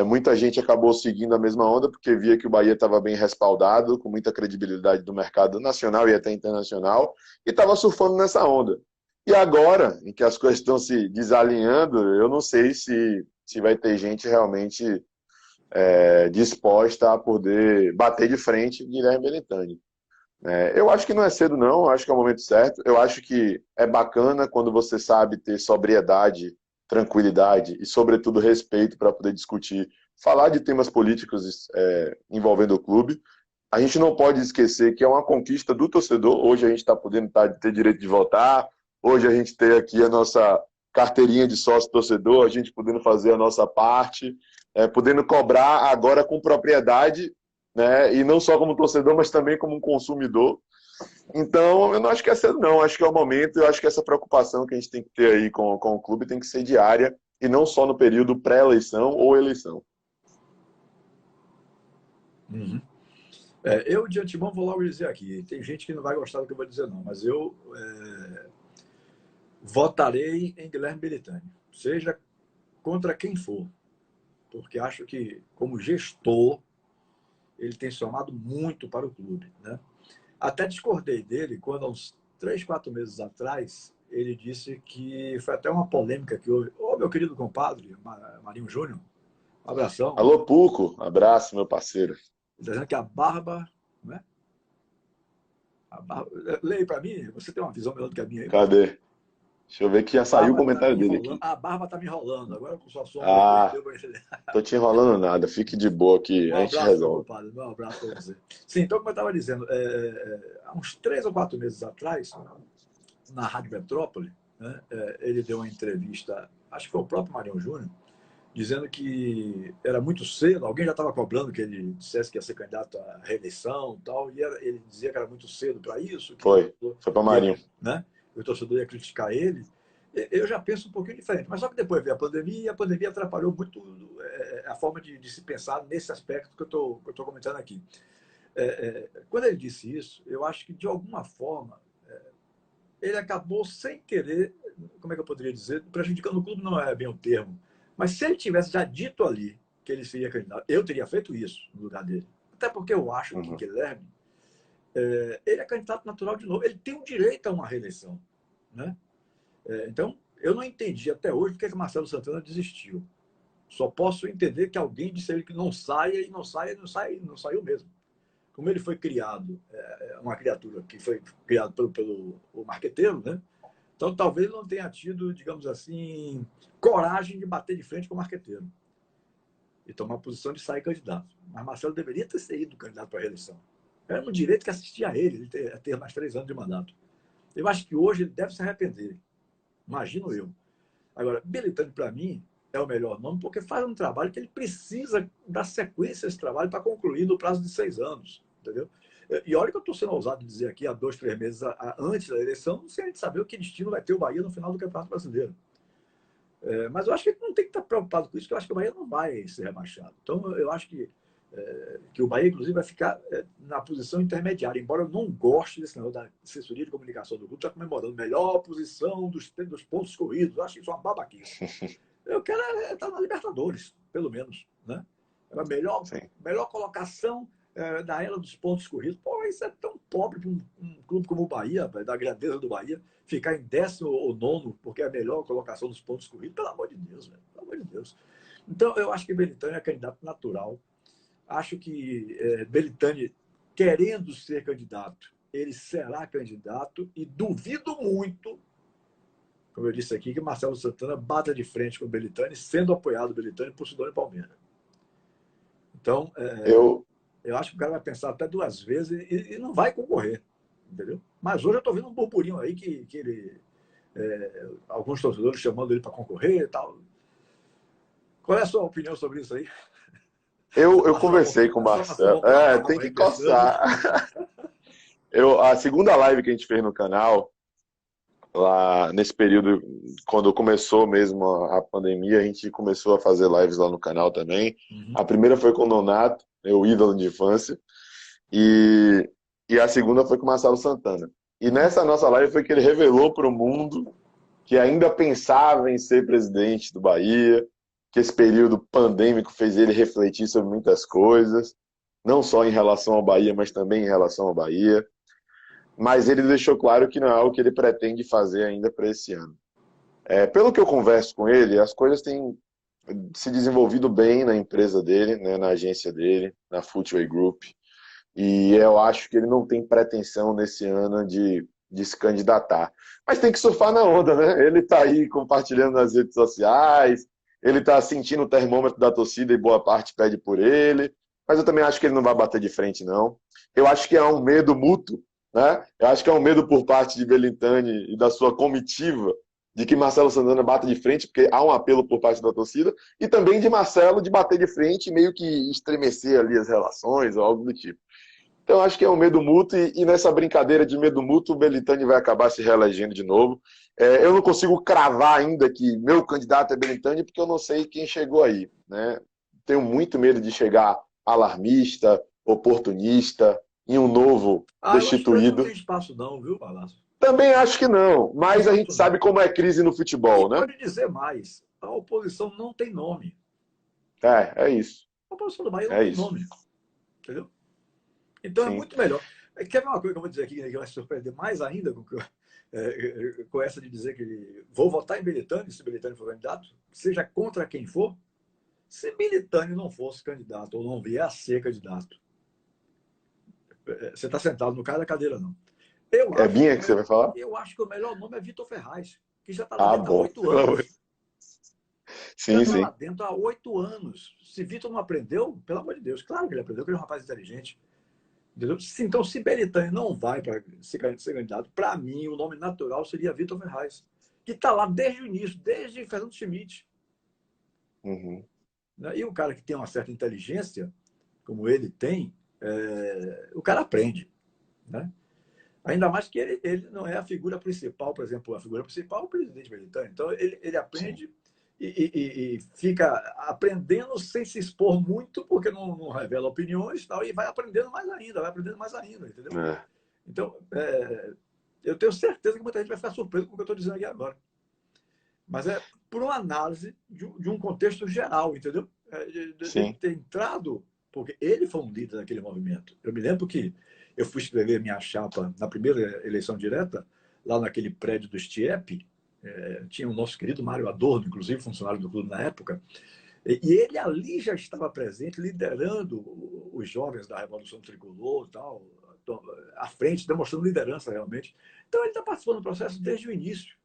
muita gente acabou seguindo a mesma onda porque via que o Bahia estava bem respaldado, com muita credibilidade do mercado nacional e até internacional, e estava surfando nessa onda. E agora, em que as coisas estão se desalinhando, eu não sei se vai ter gente realmente disposta a poder bater de frente com Guilherme Belintani. Eu acho que não é cedo, não. Eu acho que é o momento certo. Eu acho que é bacana quando você sabe ter sobriedade, tranquilidade e, sobretudo, respeito para poder discutir, falar de temas políticos envolvendo o clube. A gente não pode esquecer que é uma conquista do torcedor. Hoje a gente está podendo ter direito de votar. Hoje a gente tem aqui a nossa carteirinha de sócio-torcedor, a gente podendo fazer a nossa parte, podendo cobrar agora com propriedade, né? E não só como torcedor, mas também como um consumidor. Então, eu não acho que é cedo, não. Acho que é o momento. Eu acho que essa preocupação que a gente tem que ter aí com o clube tem que ser diária e não só no período pré-eleição ou eleição. Uhum. Eu, de antemão, vou logo dizer aqui. Tem gente que não vai gostar do que eu vou dizer, não. Mas eu votarei em Guilherme Belintani. Seja contra quem for. Porque acho que, como gestor, ele tem somado muito para o clube, né? Até discordei dele quando, há uns 3, 4 meses atrás, ele disse que foi até uma polêmica que houve. Ô, meu querido compadre, Marinho Júnior, um abração. Alô, Puco. Abraço, meu parceiro. Dizendo que a barba, né? Leia para mim, você tem uma visão melhor do que a minha aí. Cadê? Deixa eu ver que já saiu o comentário dele aqui. A barba tá me enrolando. Agora com sua sombra Ah, deu para entender. tô te enrolando nada. Fique de boa que Um a gente abraço, meu resolve. compadre. Um abraço para você. Sim, então, como eu estava dizendo, há uns 3 ou 4 meses atrás, na Rádio Metrópole, né, ele deu uma entrevista, acho que foi o próprio Marinho Júnior, dizendo que era muito cedo, alguém já estava cobrando que ele dissesse que ia ser candidato à reeleição e tal, e ele dizia que era muito cedo para isso, Foi para Marinho. Né, o torcedor ia criticar ele. Eu já penso um pouquinho diferente, mas só que depois veio a pandemia, e a pandemia atrapalhou muito a forma de se pensar nesse aspecto que eu estou comentando aqui. Quando ele disse isso, eu acho que, de alguma forma, ele acabou sem querer, como é que eu poderia dizer, prejudicando o clube não é bem o termo, mas se ele tivesse já dito ali que ele seria candidato, eu teria feito isso no lugar dele. Até porque eu acho que Guilherme, ele é candidato natural de novo, ele tem o direito a uma reeleição, né? Então, eu não entendi até hoje porque que Marcelo Santana desistiu. Só posso entender que alguém disse a ele que não saia, e não saiu mesmo. Como ele foi criado, uma criatura que foi criada pelo marqueteiro, né? Então talvez não tenha tido, digamos assim, coragem de bater de frente com o marqueteiro e tomar a posição de sair candidato. Mas Marcelo deveria ter sido candidato para a reeleição. Era um direito que assistia a ele ter mais 3 anos de mandato. Eu acho que hoje ele deve se arrepender. Imagino eu. Agora, Belitani, para mim, é o melhor nome porque faz um trabalho que ele precisa dar sequência a esse trabalho para concluir no prazo de 6 anos. Entendeu? E olha que eu estou sendo ousado de dizer aqui, há 2, 3 meses antes da eleição, sem a gente saber o que destino vai ter o Bahia no final do Campeonato Brasileiro. Mas eu acho que ele não tem que estar preocupado com isso, porque eu acho que o Bahia não vai ser rebaixado. Então, eu acho que o Bahia, inclusive, vai ficar na posição intermediária, embora eu não goste desse negócio da assessoria de comunicação do grupo, está comemorando melhor posição dos pontos corridos. Eu acho isso uma babaquice. Eu quero estar na Libertadores, pelo menos, né? A melhor colocação da era dos pontos corridos. Pô, isso é tão pobre para um clube como o Bahia, da grandeza do Bahia, ficar em 10º ou 9º, porque é a melhor colocação dos pontos corridos. Pelo amor de Deus, velho. Pelo amor de Deus. Então, eu acho que Belitani é candidato natural. Acho que Belitani, querendo ser candidato, ele será candidato e duvido muito, como eu disse aqui, que Marcelo Santana bata de frente com o Belitani, sendo apoiado o Belitani por Sidônio Palmeira. Então, eu acho que o cara vai pensar até 2 vezes e não vai concorrer, entendeu? Mas hoje eu estou vendo um burburinho aí que ele, alguns torcedores chamando ele para concorrer e tal. Qual é a sua opinião sobre isso aí? Eu conversei com o Marcelo. Tem que coçar. A segunda live que a gente fez no canal, lá nesse período, quando começou mesmo a pandemia, a gente começou a fazer lives lá no canal também. A primeira foi com o Nonato, meu ídolo de infância, e a segunda foi com o Marcelo Santana. E nessa nossa live foi que ele revelou para o mundo que ainda pensava em ser presidente do Bahia, que esse período pandêmico fez ele refletir sobre muitas coisas, não só em relação ao Bahia, mas também em relação ao Bahia. Mas ele deixou claro que não é algo que ele pretende fazer ainda para esse ano. Pelo que eu converso com ele, as coisas têm se desenvolvido bem na empresa dele, né, na agência dele, na Footway Group, e eu acho que ele não tem pretensão nesse ano de se candidatar. Mas tem que surfar na onda, né? Ele está aí compartilhando nas redes sociais, ele está sentindo o termômetro da torcida e boa parte pede por ele, mas eu também acho que ele não vai bater de frente, não. Eu acho que é um medo mútuo, né? Eu acho que é um medo por parte de Belintani e da sua comitiva de que Marcelo Santana bata de frente, porque há um apelo por parte da torcida, e também de Marcelo de bater de frente e meio que estremecer ali as relações ou algo do tipo. Então, acho que é um medo mútuo, e nessa brincadeira de medo mútuo, o Belintani vai acabar se reelegendo de novo. Eu não consigo cravar ainda que meu candidato é Belintani, porque eu não sei quem chegou aí, né? Tenho muito medo de chegar alarmista, oportunista, em um novo destituído. Eu acho que não tem espaço não, viu, Palácio? Também acho que não, mas a gente sabe como é crise no futebol, né? Pode dizer mais, a oposição não tem nome. É isso. A oposição do Bahia não tem nome, entendeu? Então é muito melhor. Quer ver uma coisa que eu vou dizer aqui, que vai surpreender mais ainda com essa de dizer que vou votar em Belitani, se Belitani for candidato, seja contra quem for. Se Belitani não fosse candidato ou não vier a ser candidato, você está sentado no cara da cadeira, não. Binha que você vai falar? Eu acho que o melhor nome é Vitor Ferraz, que já está lá dentro há 8 anos. Sim. Está lá dentro há 8 anos. Se Vitor não aprendeu, pelo amor de Deus, claro que ele aprendeu, que ele é um rapaz inteligente. Entendeu? Então, se Belitani não vai para ser candidato, para mim, o nome natural seria Vitor Ferraz, que está lá desde o início, desde Fernando Schmidt. Uhum. Né? E um cara que tem uma certa inteligência, como ele tem, o cara aprende. Né? Ainda mais que ele não é a figura principal, por exemplo, a figura principal é o presidente militante. Então, ele Sim. aprende e fica aprendendo sem se expor muito, porque não revela opiniões e tal, e vai aprendendo mais ainda, entendeu? É. Então, eu tenho certeza que muita gente vai ficar surpresa com o que eu estou dizendo aqui agora. Mas é por uma análise de um contexto geral, entendeu? De Sim. ter entrado, porque ele foi um líder daquele movimento. Eu me lembro que eu fui escrever minha chapa na primeira eleição direta, lá naquele prédio do Stiep, tinha o nosso querido Mário Adorno, inclusive funcionário do clube na época, e ele ali já estava presente, liderando os jovens da Revolução Tricolor, tal, à frente, demonstrando liderança realmente. Então ele está participando do processo desde o início.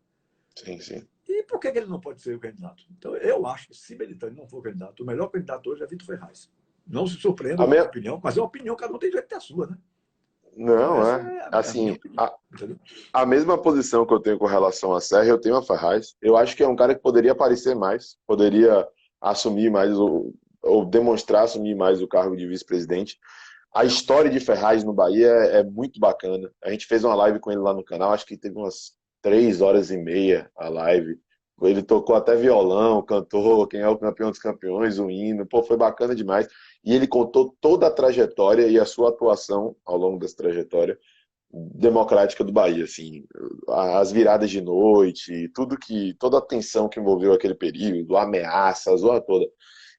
Sim, sim. E por que ele não pode ser o candidato? Então, eu acho que se Belitani não for candidato, o melhor candidato hoje é Vitor Ferraz. Não se surpreenda A com a minha minha... opinião, mas é uma opinião, cada um tem direito de ter a sua, né? Então, Não, essa é. é a minha Assim, opinião. Entendeu? a mesma posição que eu tenho com relação a Serra, eu tenho a Ferraz. Eu acho que é um cara que poderia aparecer mais, poderia assumir mais, ou demonstrar assumir mais o cargo de vice-presidente. A história de Ferraz no Bahia é muito bacana. A gente fez uma live com ele lá no canal, acho que teve umas 3 horas e meia a live. Ele tocou até violão, cantou Quem é o Campeão dos Campeões, o hino. Pô, foi bacana demais. E ele contou toda a trajetória e a sua atuação ao longo dessa trajetória democrática do Bahia, assim, as viradas de noite, toda a tensão que envolveu aquele período, a ameaça, a zoa toda.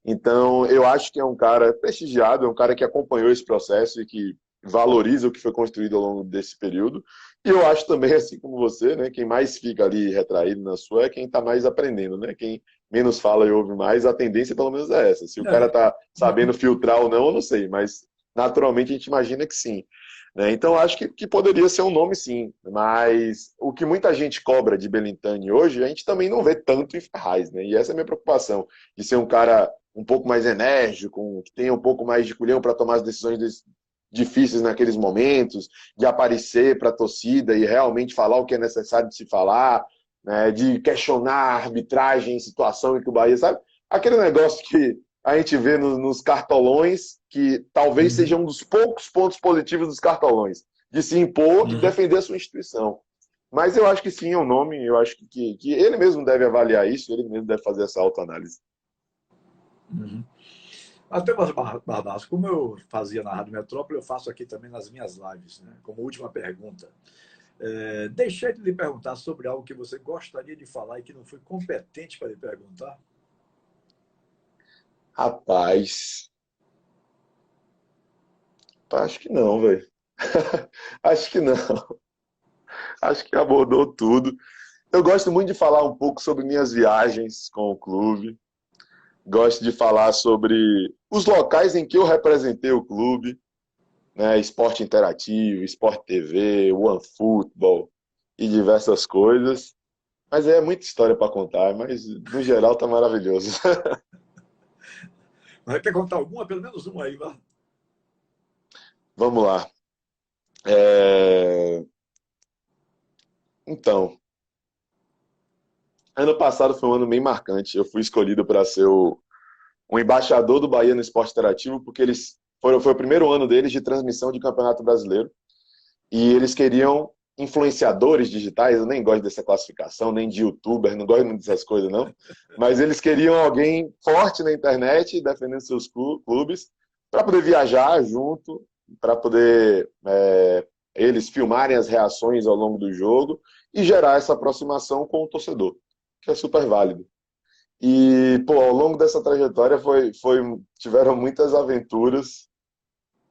Então, eu acho que é um cara prestigiado, é um cara que acompanhou esse processo e que valoriza o que foi construído ao longo desse período. E eu acho também, assim como você, né, quem mais fica ali retraído na sua é quem está mais aprendendo, né? Quem menos fala e ouve mais, a tendência pelo menos é essa. Se o cara É, está sabendo filtrar ou não, eu não sei, mas naturalmente a gente imagina que sim. Né? Então, acho que poderia ser um nome, sim. Mas o que muita gente cobra de Belintani hoje, a gente também não vê tanto em Ferraz. Né? E essa é a minha preocupação, de ser um cara um pouco mais enérgico, que tenha um pouco mais de culhão para tomar as decisões difíceis naqueles momentos, de aparecer para a torcida e realmente falar o que é necessário de se falar, né? De questionar a arbitragem em situação em que o Bahia, sabe? Aquele negócio que a gente vê nos cartolões, que talvez seja uhum, um dos poucos pontos positivos dos cartolões, de se impor, de uhum, defender a sua instituição. Mas eu acho que sim, é um nome, eu acho que ele mesmo deve avaliar isso, ele mesmo deve fazer essa autoanálise. uhum. Até, Barbaço, como eu fazia na Rádio Metrópole, eu faço aqui também nas minhas lives, né? Como última pergunta. Deixei de lhe perguntar sobre algo que você gostaria de falar e que não foi competente para lhe perguntar. Rapaz, acho que não, velho. Acho que não. Acho que abordou tudo. Eu gosto muito de falar um pouco sobre minhas viagens com o clube. Gosto de falar sobre os locais em que eu representei o clube, né? Esporte Interativo, Sport TV, OneFootball e diversas coisas. Mas é muita história para contar, mas no geral tá maravilhoso. Mas quer contar alguma? Pelo menos uma aí, vá. Vamos lá. É... Então, ano passado foi um ano bem marcante. Eu fui escolhido para ser o embaixador do Bahia no Esporte Interativo, porque foi o primeiro ano deles de transmissão de Campeonato Brasileiro. E eles queriam influenciadores digitais. Eu nem gosto dessa classificação, nem de youtuber, não gosto muito dessas coisas, não. Mas eles queriam alguém forte na internet, defendendo seus clubes, para poder viajar junto, para poder eles filmarem as reações ao longo do jogo e gerar essa aproximação com o torcedor, que é super válido. E, pô, ao longo dessa trajetória tiveram muitas aventuras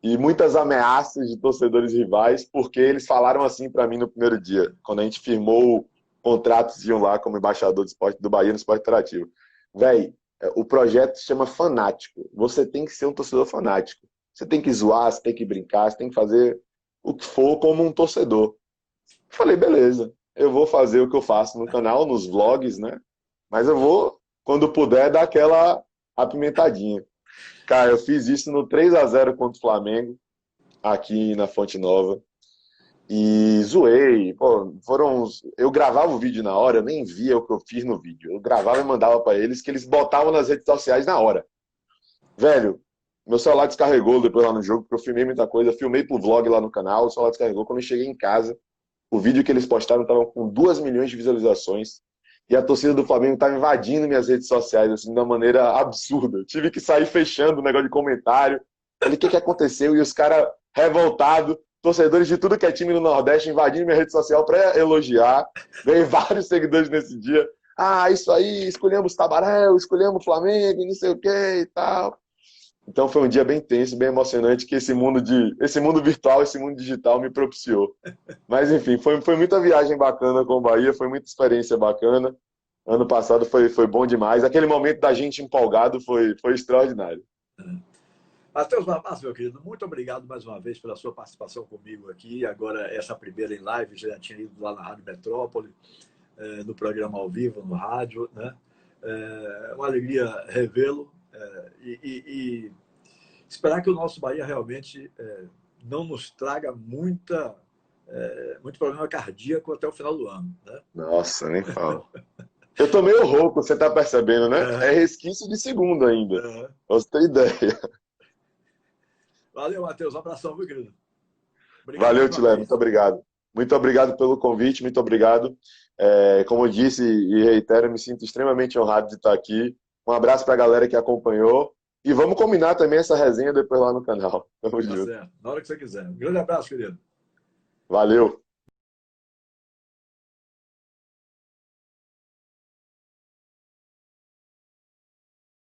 e muitas ameaças de torcedores rivais, porque eles falaram assim para mim no primeiro dia, quando a gente firmou o contratozinho lá como embaixador de esporte do Bahia no Esporte Interativo. Véi, o projeto se chama Fanático. Você tem que ser um torcedor fanático. Você tem que zoar, você tem que brincar, você tem que fazer o que for como um torcedor. Falei, beleza, eu vou fazer o que eu faço no canal, nos vlogs, né? Mas eu vou, quando puder, dar aquela apimentadinha. Cara, eu fiz isso no 3-0 contra o Flamengo, aqui na Fonte Nova. e zoei. Pô, eu gravava o vídeo na hora, eu nem via o que eu fiz no vídeo. Eu gravava e mandava para eles, que eles botavam nas redes sociais na hora. Velho, meu celular descarregou depois lá no jogo, porque eu filmei muita coisa, filmei pro vlog lá no canal, o celular descarregou. Quando eu cheguei em casa, o vídeo que eles postaram estava com 2 milhões de visualizações. E a torcida do Flamengo estava invadindo minhas redes sociais, assim, de uma maneira absurda. Eu tive que sair fechando o negócio de comentário. Falei, o que aconteceu? E os caras revoltados, torcedores de tudo que é time no Nordeste, invadindo minha rede social para elogiar. Ganhei vários seguidores nesse dia. Ah, isso aí, escolhemos Tabaréu, escolhemos Flamengo, não sei o que e tal. Então foi um dia bem tenso, bem emocionante que esse mundo virtual, esse mundo digital me propiciou. Mas enfim, foi muita viagem bacana com o Bahia, foi muita experiência bacana. Ano passado foi bom demais. Aquele momento da gente empolgado foi extraordinário. Matheus Barbaço, meu querido, muito obrigado mais uma vez pela sua participação comigo aqui. Agora, essa primeira em live, já tinha ido lá na Rádio Metrópole, no programa ao vivo, no rádio, né? É uma alegria revê-lo e esperar que o nosso Bahia realmente não nos traga muito problema cardíaco até o final do ano, né? Nossa, nem falo. Eu tô meio rouco, você tá percebendo, né? É resquício de segundo ainda. Pra você ter ideia. Valeu, Matheus. Um abração, meu querido. Obrigado Valeu, mais uma Tilé, vez. muito obrigado. Muito obrigado pelo convite, muito obrigado. Como eu disse e reitero, me sinto extremamente honrado de estar aqui. Um abraço para a galera que acompanhou. E vamos combinar também essa resenha depois lá no canal. Tamo Tá junto. certo. Na hora que você quiser. Um grande abraço, querido. Valeu.